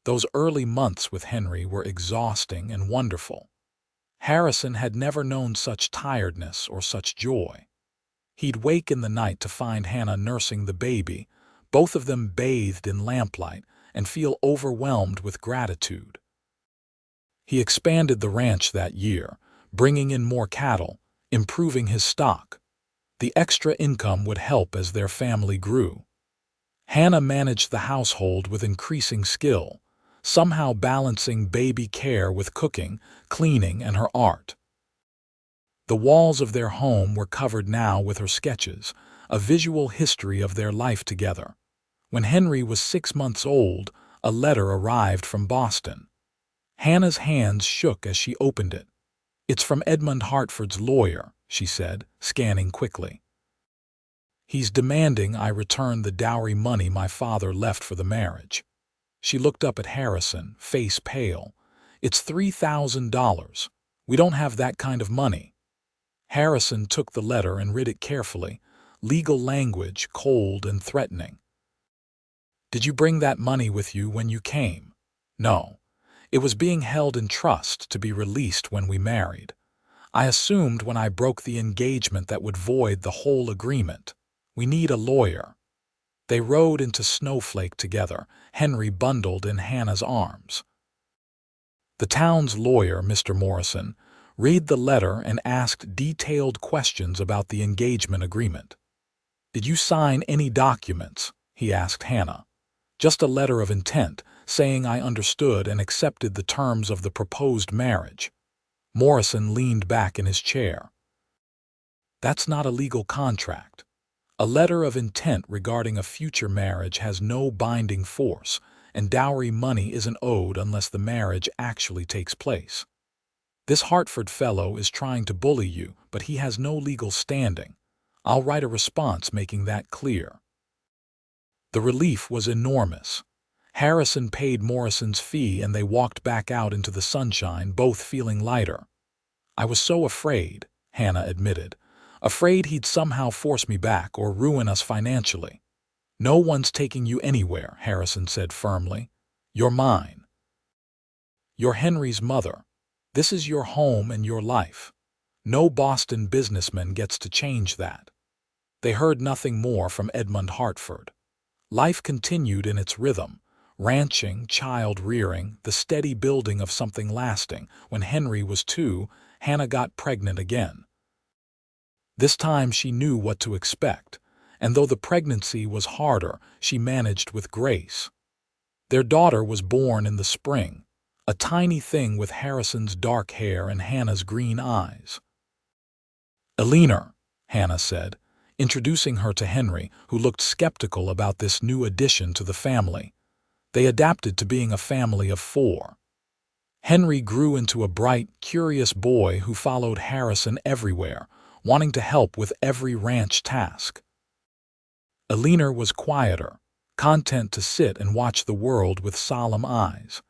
Those early months with Henry were exhausting and wonderful. Harrison had never known such tiredness or such joy. He'd wake in the night to find Hannah nursing the baby, both of them bathed in lamplight, and feel overwhelmed with gratitude. He expanded the ranch that year, bringing in more cattle, improving his stock. The extra income would help as their family grew. Hannah managed the household with increasing skill, somehow balancing baby care with cooking, cleaning, and her art. The walls of their home were covered now with her sketches, a visual history of their life together. When Henry was 6 months old, a letter arrived from Boston. Hannah's hands shook as she opened it. "It's from Edmund Hartford's lawyer," she said, scanning quickly. "He's demanding I return the dowry money my father left for the marriage." She looked up at Harrison, face pale. "It's $3,000. We don't have that kind of money." Harrison took the letter and read it carefully, legal language cold and threatening. "Did you bring that money with you when you came?" "No. It was being held in trust to be released when we married. I assumed when I broke the engagement that would void the whole agreement. We need a lawyer." They rode into Snowflake together, Henry bundled in Hannah's arms. The town's lawyer, Mr. Morrison, read the letter and asked detailed questions about the engagement agreement. "Did you sign any documents?" he asked Hannah. "Just a letter of intent, saying I understood and accepted the terms of the proposed marriage." Morrison leaned back in his chair. "That's not a legal contract. A letter of intent regarding a future marriage has no binding force, and dowry money isn't owed unless the marriage actually takes place. This Hartford fellow is trying to bully you, but he has no legal standing. I'll write a response making that clear." The relief was enormous. Harrison paid Morrison's fee and they walked back out into the sunshine, both feeling lighter. "I was so afraid," Hannah admitted. "Afraid he'd somehow force me back or ruin us financially." "No one's taking you anywhere," Harrison said firmly. "You're mine. You're Henry's mother. This is your home and your life. No Boston businessman gets to change that." They heard nothing more from Edmund Hartford. Life continued in its rhythm, ranching, child-rearing, the steady building of something lasting. When Henry was 2, Hannah got pregnant again. This time she knew what to expect, and though the pregnancy was harder, she managed with grace. Their daughter was born in the spring, a tiny thing with Harrison's dark hair and Hannah's green eyes. "Eleanor," Hannah said, introducing her to Henry, who looked skeptical about this new addition to the family. They adapted to being a family of 4. Henry grew into a bright, curious boy who followed Harrison everywhere, wanting to help with every ranch task. Alina was quieter, content to sit and watch the world with solemn eyes.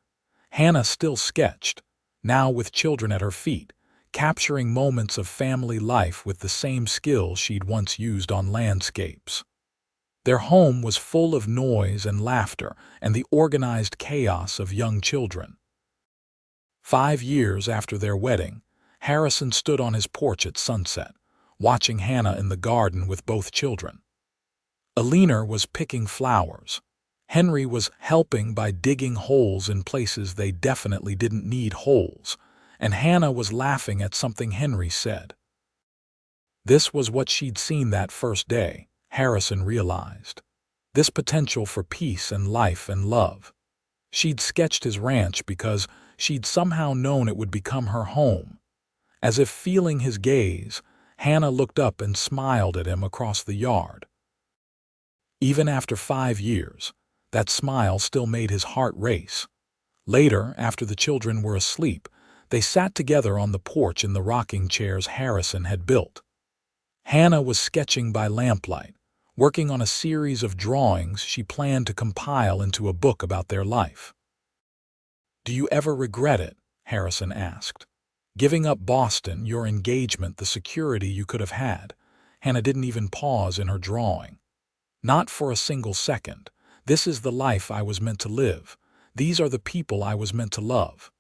Hannah still sketched, now with children at her feet, capturing moments of family life with the same skill she'd once used on landscapes. Their home was full of noise and laughter and the organized chaos of young children. 5 years after their wedding, Harrison stood on his porch at sunset, watching Hannah in the garden with both children. Alina was picking flowers. Henry was helping by digging holes in places they definitely didn't need holes, and Hannah was laughing at something Henry said. This was what she'd seen that first day, Harrison realized. This potential for peace and life and love. She'd sketched his ranch because she'd somehow known it would become her home. As if feeling his gaze, Hannah looked up and smiled at him across the yard. Even after 5 years, that smile still made his heart race. Later, after the children were asleep, they sat together on the porch in the rocking chairs Harrison had built. Hannah was sketching by lamplight, working on a series of drawings she planned to compile into a book about their life. "Do you ever regret it?" Harrison asked. "Giving up Boston, your engagement, the security you could have had." Hannah didn't even pause in her drawing. "Not for a single second. This is the life I was meant to live. These are the people I was meant to love.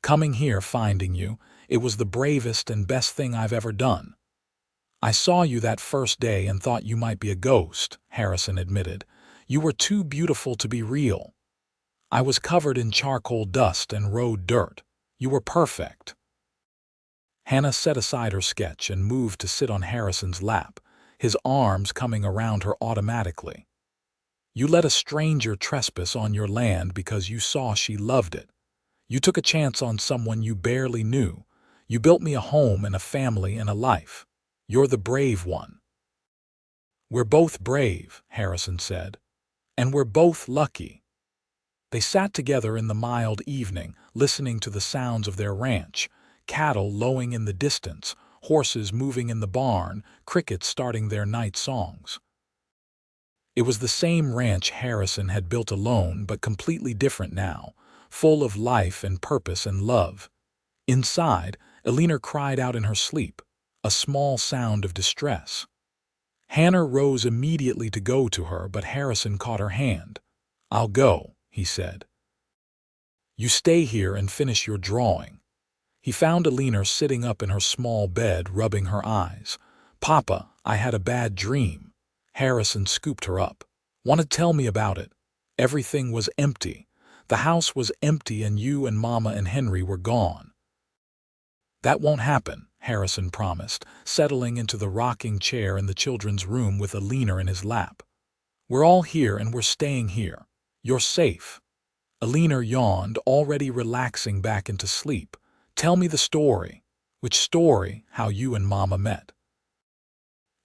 Coming here, finding you, it was the bravest and best thing I've ever done." "I saw you that first day and thought you might be a ghost," Harrison admitted. "You were too beautiful to be real. I was covered in charcoal dust and road dirt. You were perfect." Hannah set aside her sketch and moved to sit on Harrison's lap, his arms coming around her automatically. "You let a stranger trespass on your land because you saw she loved it. You took a chance on someone you barely knew. You built me a home and a family and a life. You're the brave one." "We're both brave," Harrison said. "And we're both lucky." They sat together in the mild evening, listening to the sounds of their ranch, cattle lowing in the distance, horses moving in the barn, crickets starting their night songs. It was the same ranch Harrison had built alone, but completely different now, full of life and purpose and love. Inside, Alina cried out in her sleep, a small sound of distress. Hannah rose immediately to go to her, but Harrison caught her hand. "I'll go," he said. "You stay here and finish your drawing." He found Alina sitting up in her small bed, rubbing her eyes. "Papa, I had a bad dream." Harrison scooped her up. "Want to tell me about it?" "Everything was empty. The house was empty and you and Mama and Henry were gone." "That won't happen," Harrison promised, settling into the rocking chair in the children's room with Alina in his lap. "We're all here and we're staying here. You're safe." Alina yawned, already relaxing back into sleep. "Tell me the story." "Which story?" "How you and Mama met."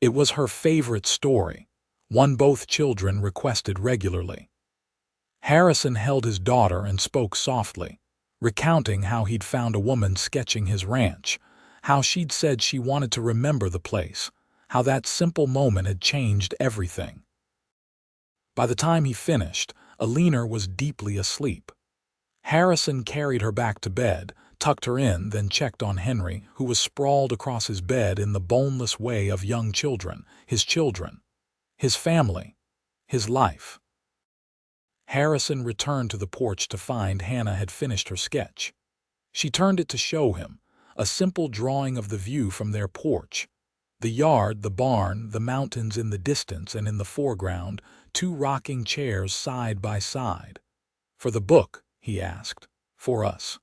It was her favorite story, one both children requested regularly. Harrison held his daughter and spoke softly, recounting how he'd found a woman sketching his ranch, how she'd said she wanted to remember the place, how that simple moment had changed everything. By the time he finished, Alina was deeply asleep. Harrison carried her back to bed, tucked her in, then checked on Henry, who was sprawled across his bed in the boneless way of young children, his family, his life. Harrison returned to the porch to find Hannah had finished her sketch. She turned it to show him, a simple drawing of the view from their porch. The yard, the barn, the mountains in the distance, and in the foreground, 2 rocking chairs side by side. "For the book?" he asked. "For us.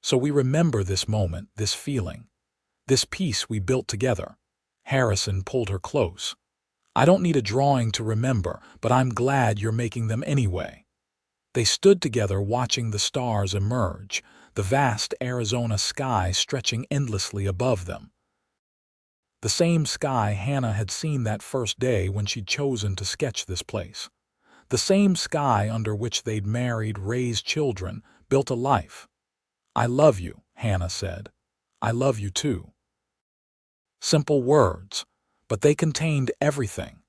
So we remember this moment, this feeling, this piece we built together." Harrison pulled her close. "I don't need a drawing to remember, but I'm glad you're making them anyway." They stood together watching the stars emerge, the vast Arizona sky stretching endlessly above them. The same sky Hannah had seen that first day when she'd chosen to sketch this place. The same sky under which they'd married, raised children, built a life. "I love you," Hannah said. "I love you too." Simple words, but they contained everything: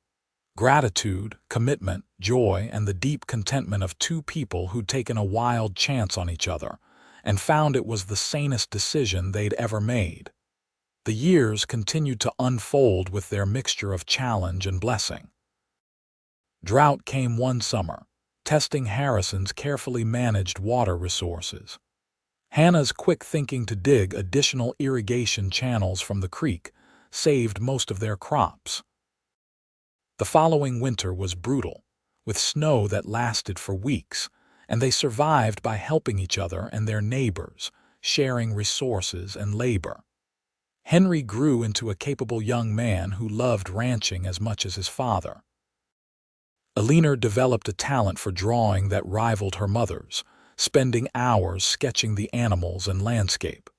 gratitude, commitment, joy, and the deep contentment of two people who'd taken a wild chance on each other and found it was the sanest decision they'd ever made. The years continued to unfold with their mixture of challenge and blessing. Drought came one summer, testing Harrison's carefully managed water resources. Hannah's quick thinking to dig additional irrigation channels from the creek saved most of their crops. The following winter was brutal, with snow that lasted for weeks, and they survived by helping each other and their neighbors, sharing resources and labor. Henry grew into a capable young man who loved ranching as much as his father. Eleanor developed a talent for drawing that rivaled her mother's, spending hours sketching the animals and landscape.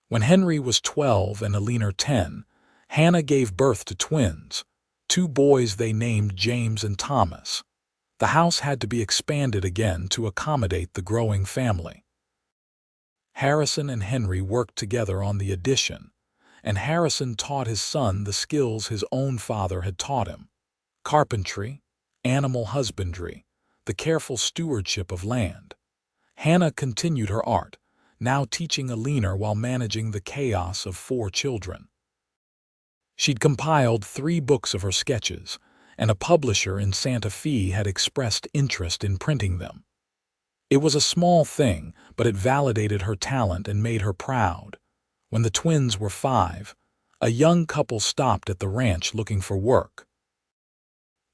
When Henry was 12 and Eleanor 10, Hannah gave birth to twins, two boys they named James and Thomas. The house had to be expanded again to accommodate the growing family. Harrison and Henry worked together on the addition, and Harrison taught his son the skills his own father had taught him: carpentry, animal husbandry, the careful stewardship of land. Hannah continued her art, now teaching Eleanor while managing the chaos of 4 children. She'd compiled 3 books of her sketches, and a publisher in Santa Fe had expressed interest in printing them. It was a small thing, but it validated her talent and made her proud. When the twins were 5, a young couple stopped at the ranch looking for work.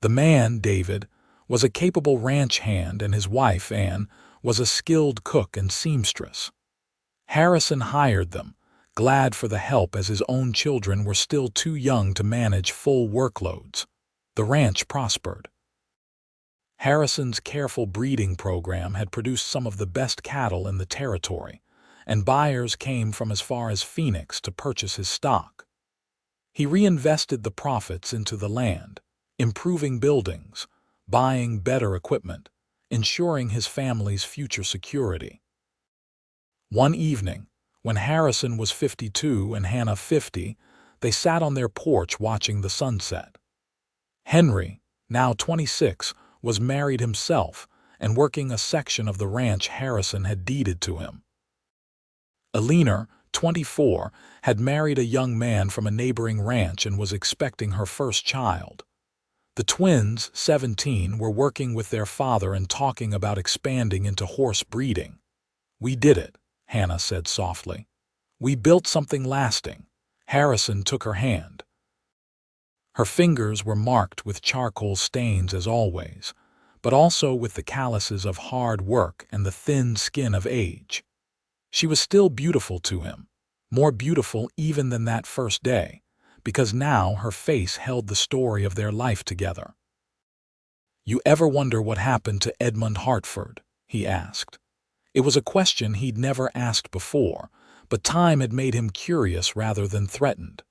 The man, David, was a capable ranch hand, and his wife, Ann, was a skilled cook and seamstress. Harrison hired them, glad for the help as his own children were still too young to manage full workloads. The ranch prospered. Harrison's careful breeding program had produced some of the best cattle in the territory, and buyers came from as far as Phoenix to purchase his stock. He reinvested the profits into the land, improving buildings, buying better equipment, ensuring his family's future security. One evening, when Harrison was 52 and Hannah 50, they sat on their porch watching the sunset. Henry, now 26, was married himself and working a section of the ranch Harrison had deeded to him. Eleanor, 24, had married a young man from a neighboring ranch and was expecting her first child. The twins, 17, were working with their father and talking about expanding into horse breeding. "We did it," Hannah said softly. "We built something lasting." Harrison took her hand. Her fingers were marked with charcoal stains as always, but also with the calluses of hard work and the thin skin of age. She was still beautiful to him, more beautiful even than that first day, because now her face held the story of their life together. "You ever wonder what happened to Edmund Hartford?" he asked. It was a question he'd never asked before, but time had made him curious rather than threatened.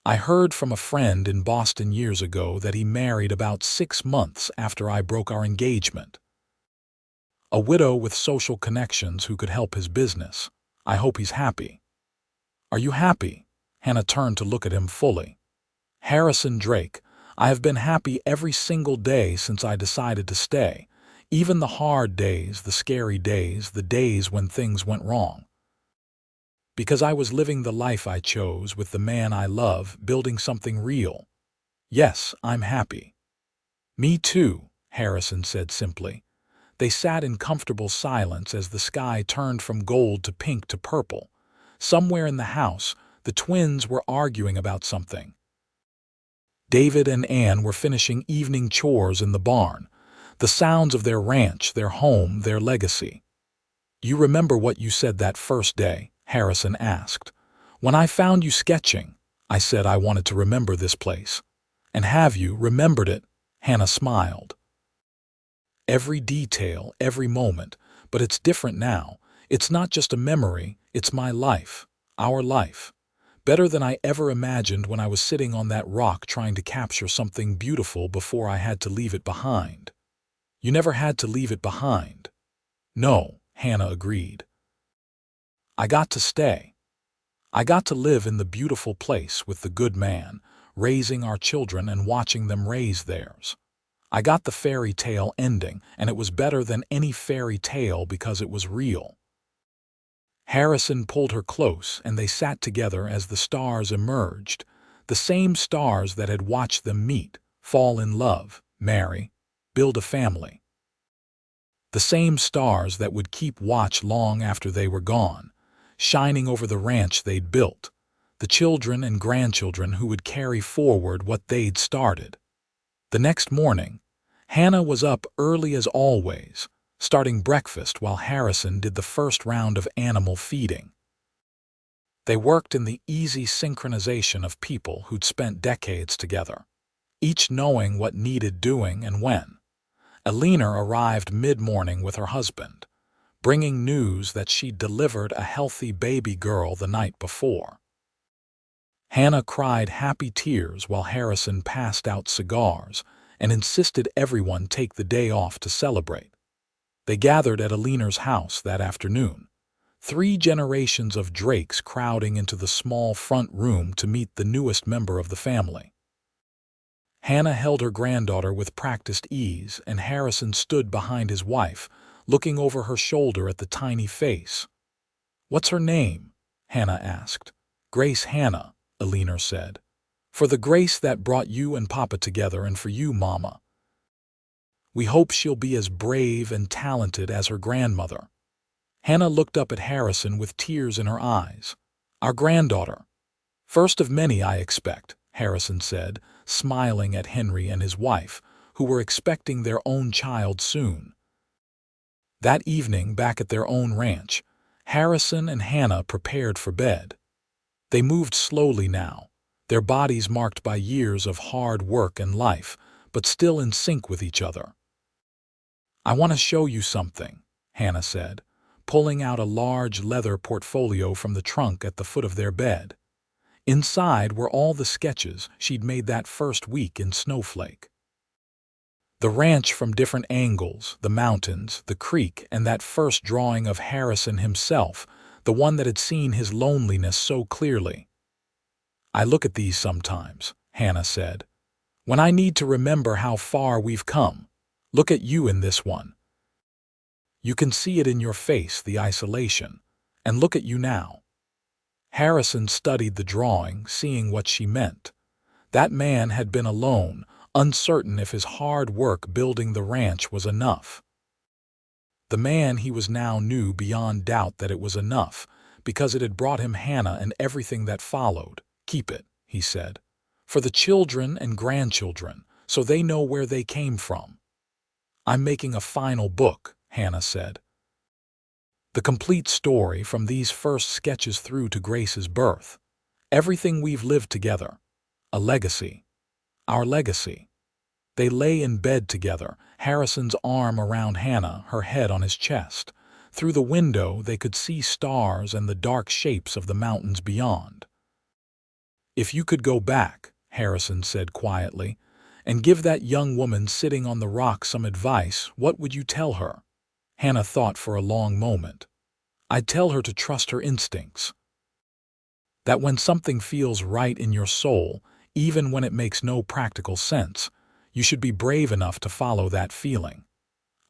"I heard from a friend in Boston years ago that he married about 6 months after I broke our engagement. A widow with social connections who could help his business. I hope he's happy." "Are you happy?" Hannah turned to look at him fully. "Harrison Drake, I have been happy every single day since I decided to stay. Even the hard days, the scary days, the days when things went wrong. Because I was living the life I chose with the man I love, building something real. Yes, I'm happy." "Me too," Harrison said simply. They sat in comfortable silence as the sky turned from gold to pink to purple. Somewhere in the house, the twins were arguing about something. David and Ann were finishing evening chores in the barn, the sounds of their ranch, their home, their legacy. "You remember what you said that first day?" Harrison asked. "When I found you sketching, I said I wanted to remember this place. And have you remembered it?" Hannah smiled. "Every detail, every moment, but it's different now. It's not just a memory, it's my life, our life. Better than I ever imagined when I was sitting on that rock trying to capture something beautiful before I had to leave it behind." "You never had to leave it behind." "No," Hannah agreed. "I got to stay. I got to live in the beautiful place with the good man, raising our children and watching them raise theirs. I got the fairy tale ending, and it was better than any fairy tale because it was real." Harrison pulled her close, and they sat together as the stars emerged, the same stars that had watched them meet, fall in love, marry, build a family. The same stars that would keep watch long after they were gone, shining over the ranch they'd built, the children and grandchildren who would carry forward what they'd started. The next morning, Hannah was up early as always, starting breakfast while Harrison did the first round of animal feeding. They worked in the easy synchronization of people who'd spent decades together, each knowing what needed doing and when. Alina arrived mid-morning with her husband, bringing news that she'd delivered a healthy baby girl the night before. Hannah cried happy tears while Harrison passed out cigars and insisted everyone take the day off to celebrate. They gathered at Alina's house that afternoon, 3 generations of Drakes crowding into the small front room to meet the newest member of the family. Hannah held her granddaughter with practiced ease, and Harrison stood behind his wife, looking over her shoulder at the tiny face. "What's her name?" Hannah asked. "Grace Hannah," Alina said. "For the grace that brought you and Papa together, and for you, Mama. We hope she'll be as brave and talented as her grandmother." Hannah looked up at Harrison with tears in her eyes. "Our granddaughter. First of many, I expect," Harrison said, smiling at Henry and his wife, who were expecting their own child soon. That evening, back at their own ranch, Harrison and Hannah prepared for bed. They moved slowly now, their bodies marked by years of hard work and life, but still in sync with each other. "I want to show you something," Hannah said, pulling out a large leather portfolio from the trunk at the foot of their bed. Inside were all the sketches she'd made that first week in Snowflake. The ranch from different angles, the mountains, the creek, and that first drawing of Harrison himself, the one that had seen his loneliness so clearly. "I look at these sometimes," Hannah said, "when I need to remember how far we've come. Look at you in this one. You can see it in your face, the isolation. And look at you now." Harrison studied the drawing, seeing what she meant. That man had been alone, uncertain if his hard work building the ranch was enough. The man he was now knew beyond doubt that it was enough, because it had brought him Hannah and everything that followed. "Keep it," he said, "for the children and grandchildren, so they know where they came from." "I'm making a final book," Hannah said. "The complete story from these first sketches through to Grace's birth. Everything we've lived together. A legacy. Our legacy." They lay in bed together, Harrison's arm around Hannah, her head on his chest. Through the window they could see stars and the dark shapes of the mountains beyond. "If you could go back," Harrison said quietly, "and give that young woman sitting on the rock some advice, what would you tell her?" Hannah thought for a long moment. "I'd tell her to trust her instincts. That when something feels right in your soul, even when it makes no practical sense, you should be brave enough to follow that feeling.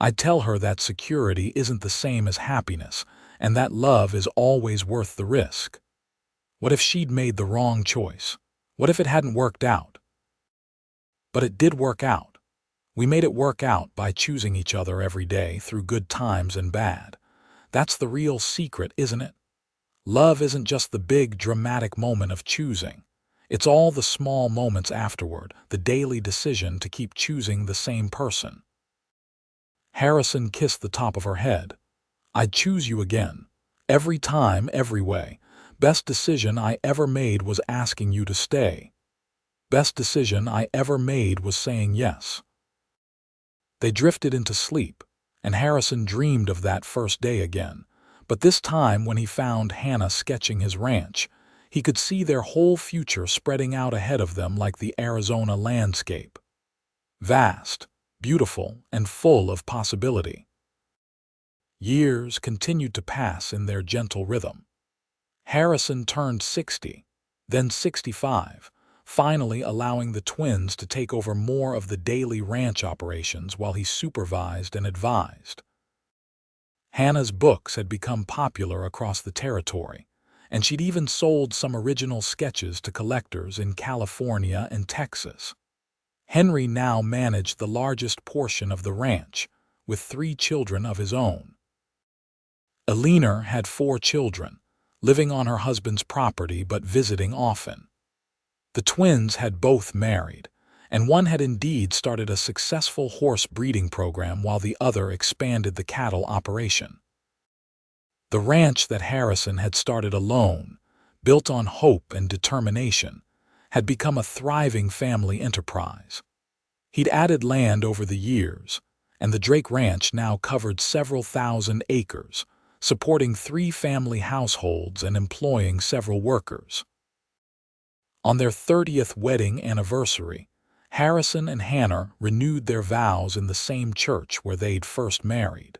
I'd tell her that security isn't the same as happiness, and that love is always worth the risk. What if she'd made the wrong choice? What if it hadn't worked out? But it did work out. We made it work out by choosing each other every day through good times and bad. That's the real secret, isn't it? Love isn't just the big, dramatic moment of choosing. It's all the small moments afterward, the daily decision to keep choosing the same person." Harrison kissed the top of her head. "I'd choose you again. Every time, every way. Best decision I ever made was asking you to stay. Best decision I ever made was saying yes." They drifted into sleep, and Harrison dreamed of that first day again. But this time, when he found Hannah sketching his ranch, he could see their whole future spreading out ahead of them like the Arizona landscape. Vast, beautiful, and full of possibility. Years continued to pass in their gentle rhythm. Harrison turned 60, then 65, finally allowing the twins to take over more of the daily ranch operations while he supervised and advised. Hannah's books had become popular across the territory, and she'd even sold some original sketches to collectors in California and Texas. Henry now managed the largest portion of the ranch, with 3 children of his own. Eleanor had 4 children, living on her husband's property but visiting often. The twins had both married, and one had indeed started a successful horse breeding program while the other expanded the cattle operation. The ranch that Harrison had started alone, built on hope and determination, had become a thriving family enterprise. He'd added land over the years, and the Drake Ranch now covered several thousand acres, supporting 3 family households and employing several workers. On their 30th wedding anniversary, Harrison and Hannah renewed their vows in the same church where they'd first married.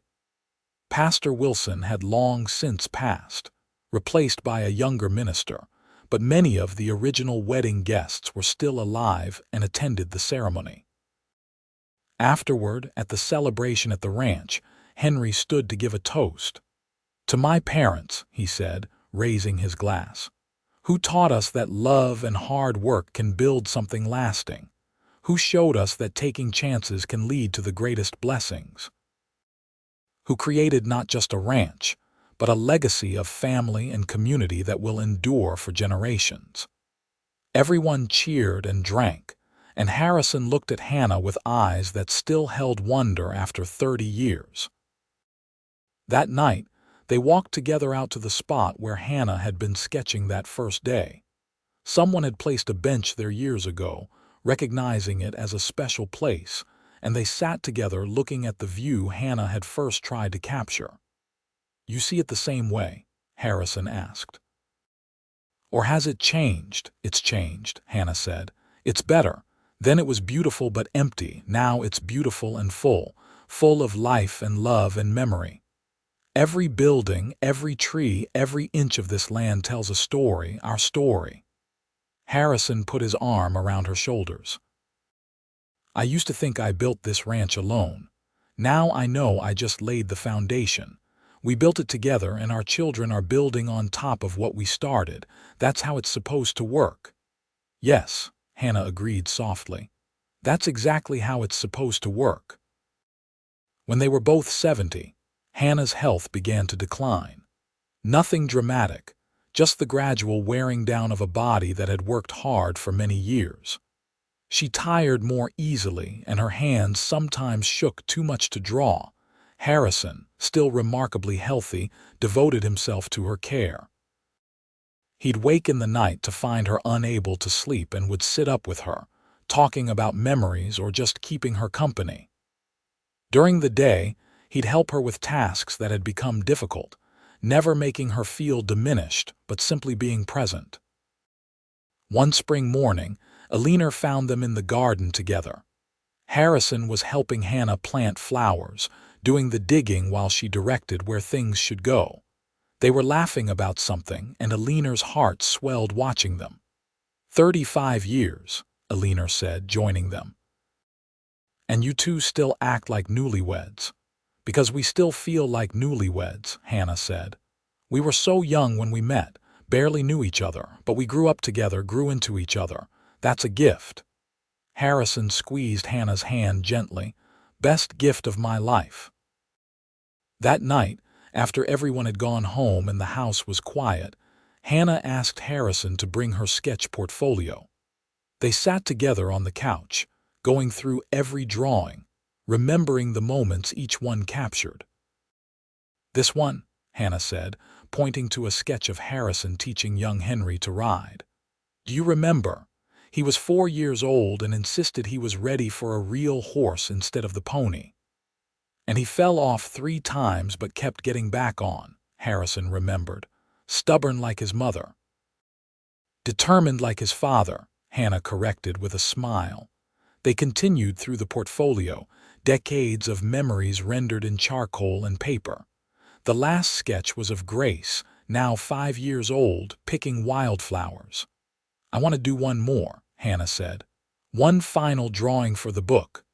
Pastor Wilson had long since passed, replaced by a younger minister, but many of the original wedding guests were still alive and attended the ceremony. Afterward, at the celebration at the ranch, Henry stood to give a toast. "To my parents," he said, raising his glass, "who taught us that love and hard work can build something lasting, who showed us that taking chances can lead to the greatest blessings, who created not just a ranch, but a legacy of family and community that will endure for generations." Everyone cheered and drank, and Harrison looked at Hannah with eyes that still held wonder after 30 years. That night, they walked together out to the spot where Hannah had been sketching that first day. Someone had placed a bench there years ago, recognizing it as a special place, and they sat together looking at the view Hannah had first tried to capture. "You see it the same way?" Harrison asked. "Or has it changed?" "It's changed," Hannah said. "It's better. Then it was beautiful but empty. Now it's beautiful and full, full of life and love and memory. Every building, every tree, every inch of this land tells a story, our story." Harrison put his arm around her shoulders. "I used to think I built this ranch alone. Now I know I just laid the foundation. We built it together, and our children are building on top of what we started. That's how it's supposed to work." "Yes," Hannah agreed softly. "That's exactly how it's supposed to work." When they were both 70, Hannah's health began to decline. Nothing dramatic, just the gradual wearing down of a body that had worked hard for many years. She tired more easily, and her hands sometimes shook too much to draw. Harrison, still remarkably healthy, devoted himself to her care. He'd wake in the night to find her unable to sleep and would sit up with her, talking about memories or just keeping her company. During the day, he'd help her with tasks that had become difficult, never making her feel diminished, but simply being present. One spring morning, Eleanor found them in the garden together. Harrison was helping Hannah plant flowers, doing the digging while she directed where things should go. They were laughing about something, and Eleanor's heart swelled watching them. 35 years, Eleanor said, joining them. "And you two still act like newlyweds." "Because we still feel like newlyweds," Hannah said. "We were so young when we met, barely knew each other, but we grew up together, grew into each other. That's a gift." Harrison squeezed Hannah's hand gently. "Best gift of my life." That night, after everyone had gone home and the house was quiet, Hannah asked Harrison to bring her sketch portfolio. They sat together on the couch, going through every drawing, remembering the moments each one captured. "This one," Hannah said, pointing to a sketch of Harrison teaching young Henry to ride. "Do you remember? He was 4 years old and insisted he was ready for a real horse instead of the pony. And he fell off 3 times but kept getting back on," Harrison remembered. "Stubborn like his mother." "Determined like his father," Hannah corrected with a smile. They continued through the portfolio, decades of memories rendered in charcoal and paper. The last sketch was of Grace, now 5 years old, picking wildflowers. "I want to do one more," Hannah said. "One final drawing for the book."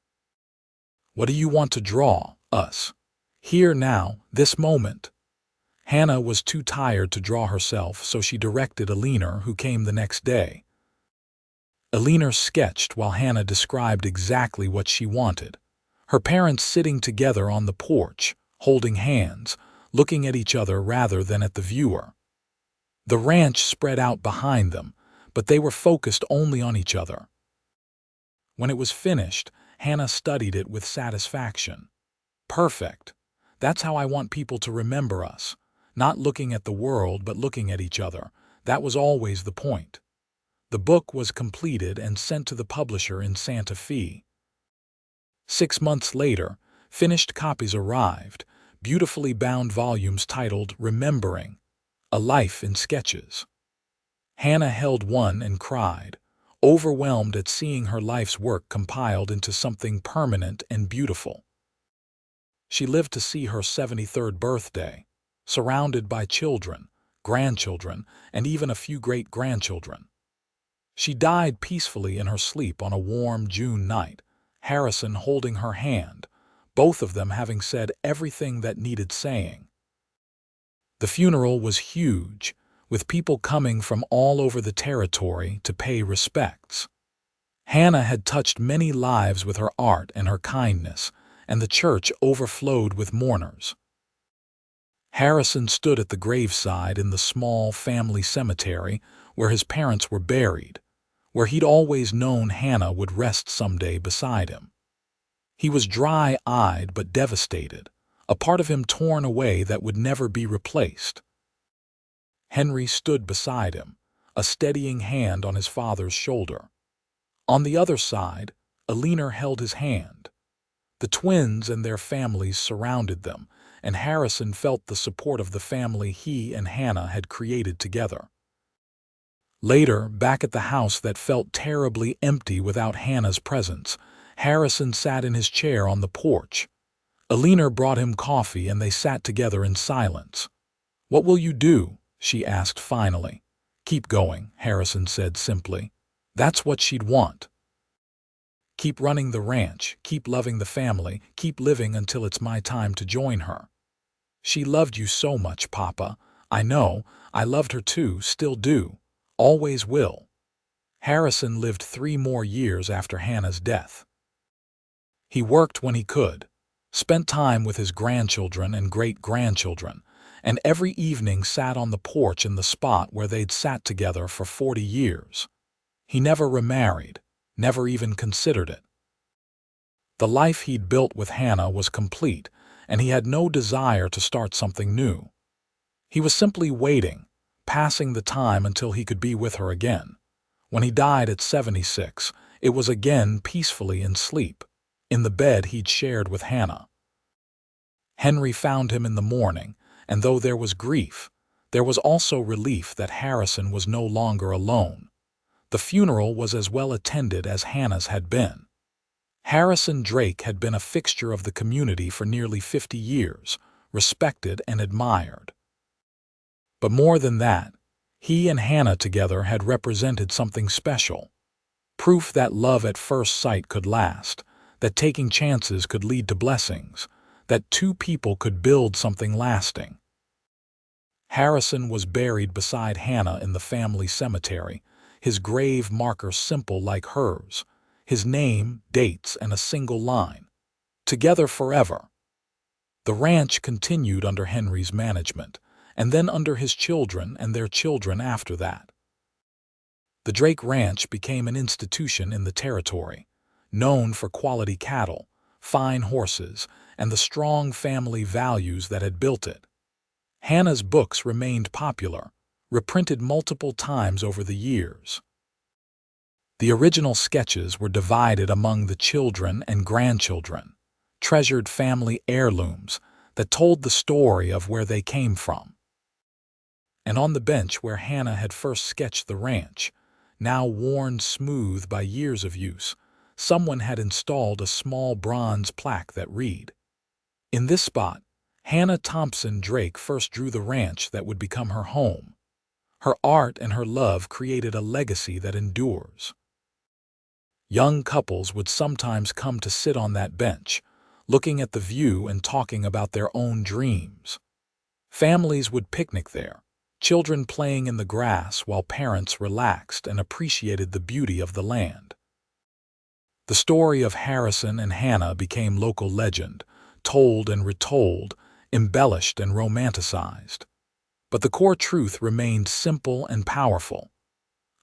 "What do you want to draw, us?" "Here now, this moment." Hannah was too tired to draw herself, so she directed Eleanor, who came the next day. Eleanor sketched while Hannah described exactly what she wanted. Her parents sitting together on the porch, holding hands, looking at each other rather than at the viewer. The ranch spread out behind them, but they were focused only on each other. When it was finished, Hannah studied it with satisfaction. "Perfect. That's how I want people to remember us. Not looking at the world, but looking at each other. That was always the point." The book was completed and sent to the publisher in Santa Fe. 6 months later, finished copies arrived, beautifully bound volumes titled Remembering, A Life in Sketches. Hannah held one and cried, overwhelmed at seeing her life's work compiled into something permanent and beautiful. She lived to see her 73rd birthday, surrounded by children, grandchildren, and even a few great-grandchildren. She died peacefully in her sleep on a warm June night, Harrison holding her hand, both of them having said everything that needed saying. The funeral was huge, with people coming from all over the territory to pay respects. Hannah had touched many lives with her art and her kindness, and the church overflowed with mourners. Harrison stood at the graveside in the small family cemetery where his parents were buried, where he'd always known Hannah would rest someday beside him. He was dry-eyed but devastated, a part of him torn away that would never be replaced. Henry stood beside him, a steadying hand on his father's shoulder. On the other side, Eleanor held his hand. The twins and their families surrounded them, and Harrison felt the support of the family he and Hannah had created together. Later, back at the house that felt terribly empty without Hannah's presence, Harrison sat in his chair on the porch. Eleanor brought him coffee and they sat together in silence. "What will you do?" she asked finally. "Keep going," Harrison said simply. That's what she'd want. "Keep running the ranch, keep loving the family, keep living until it's my time to join her." "She loved you so much, Papa. I know, I loved her too, still do. Always will." Harrison lived 3 more years after Hannah's death. He worked when he could, spent time with his grandchildren and great-grandchildren, and every evening sat on the porch in the spot where they'd sat together for 40 years. He never remarried, never even considered it. The life he'd built with Hannah was complete, and he had no desire to start something new. He was simply waiting, passing the time until he could be with her again. When he died at 76, it was again peacefully in sleep, in the bed he'd shared with Hannah. Henry found him in the morning, and though there was grief, there was also relief that Harrison was no longer alone. The funeral was as well attended as Hannah's had been. Harrison Drake had been a fixture of the community for nearly 50 years, respected and admired. But more than that, he and Hannah together had represented something special. Proof that love at first sight could last, that taking chances could lead to blessings, that 2 people could build something lasting. Harrison was buried beside Hannah in the family cemetery, his grave marker simple like hers, his name, dates, and a single line. Together forever. The ranch continued under Henry's management, and then under his children and their children after that. The Drake Ranch became an institution in the territory, known for quality cattle, fine horses, and the strong family values that had built it. Hannah's books remained popular, reprinted multiple times over the years. The original sketches were divided among the children and grandchildren, treasured family heirlooms that told the story of where they came from. And on the bench where Hannah had first sketched the ranch, now worn smooth by years of use, someone had installed a small bronze plaque that read, "In this spot, Hannah Thompson Drake first drew the ranch that would become her home. Her art and her love created a legacy that endures." Young couples would sometimes come to sit on that bench, looking at the view and talking about their own dreams. Families would picnic there, children playing in the grass while parents relaxed and appreciated the beauty of the land. The story of Harrison and Hannah became local legend, told and retold, embellished and romanticized. But the core truth remained simple and powerful.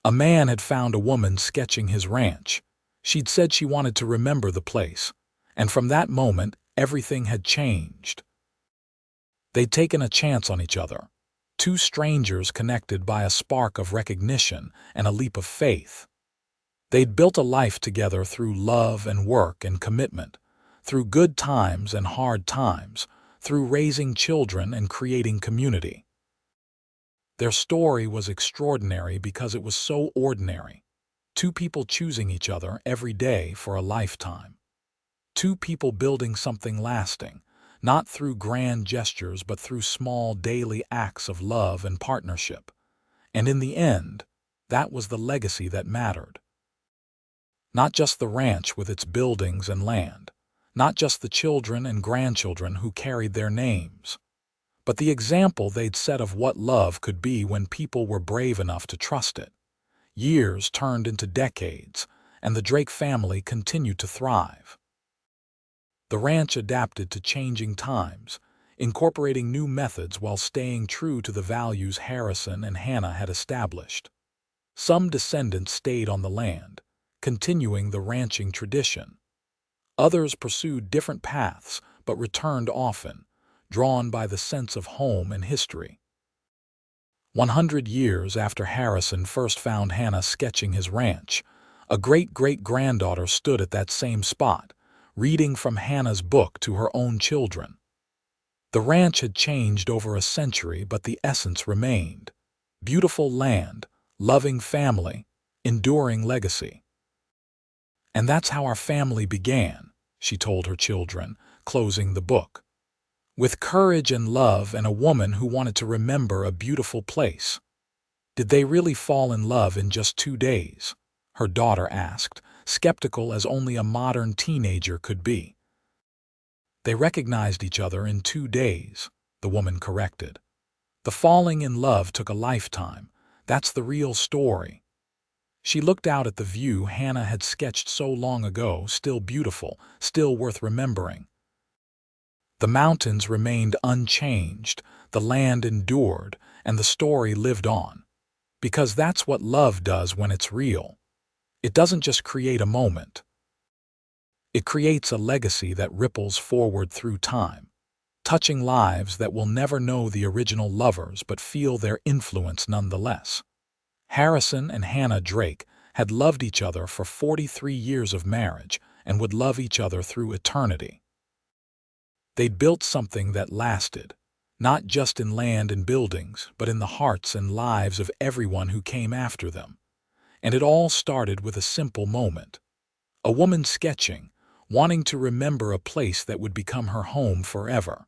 A man had found a woman sketching his ranch. She'd said she wanted to remember the place, and from that moment, everything had changed. They'd taken a chance on each other, two strangers connected by a spark of recognition and a leap of faith. They'd built a life together through love and work and commitment, through good times and hard times, through raising children and creating community. Their story was extraordinary because it was so ordinary. Two people choosing each other every day for a lifetime. Two people building something lasting, not through grand gestures but through small daily acts of love and partnership. And in the end, that was the legacy that mattered. Not just the ranch with its buildings and land, not just the children and grandchildren who carried their names, but the example they'd set of what love could be when people were brave enough to trust it. Years turned into decades, and the Drake family continued to thrive. The ranch adapted to changing times, incorporating new methods while staying true to the values Harrison and Hannah had established. Some descendants stayed on the land, continuing the ranching tradition. Others pursued different paths but returned often, drawn by the sense of home and history. 100 years after Harrison first found Hannah sketching his ranch, a great-great-granddaughter stood at that same spot, reading from Hannah's book to her own children. The ranch had changed over a century, but the essence remained. Beautiful land, loving family, enduring legacy. And that's how our family began, she told her children, closing the book. With courage and love and a woman who wanted to remember a beautiful place. Did they really fall in love in just 2 days? Her daughter asked, skeptical as only a modern teenager could be. They recognized each other in 2 days, the woman corrected. The falling in love took a lifetime. That's the real story. She looked out at the view Hannah had sketched so long ago, still beautiful, still worth remembering. The mountains remained unchanged, the land endured, and the story lived on. Because that's what love does when it's real. It doesn't just create a moment. It creates a legacy that ripples forward through time, touching lives that will never know the original lovers but feel their influence nonetheless. Harrison and Hannah Drake had loved each other for 43 years of marriage and would love each other through eternity. They'd built something that lasted, not just in land and buildings, but in the hearts and lives of everyone who came after them. And it all started with a simple moment. A woman sketching, wanting to remember a place that would become her home forever.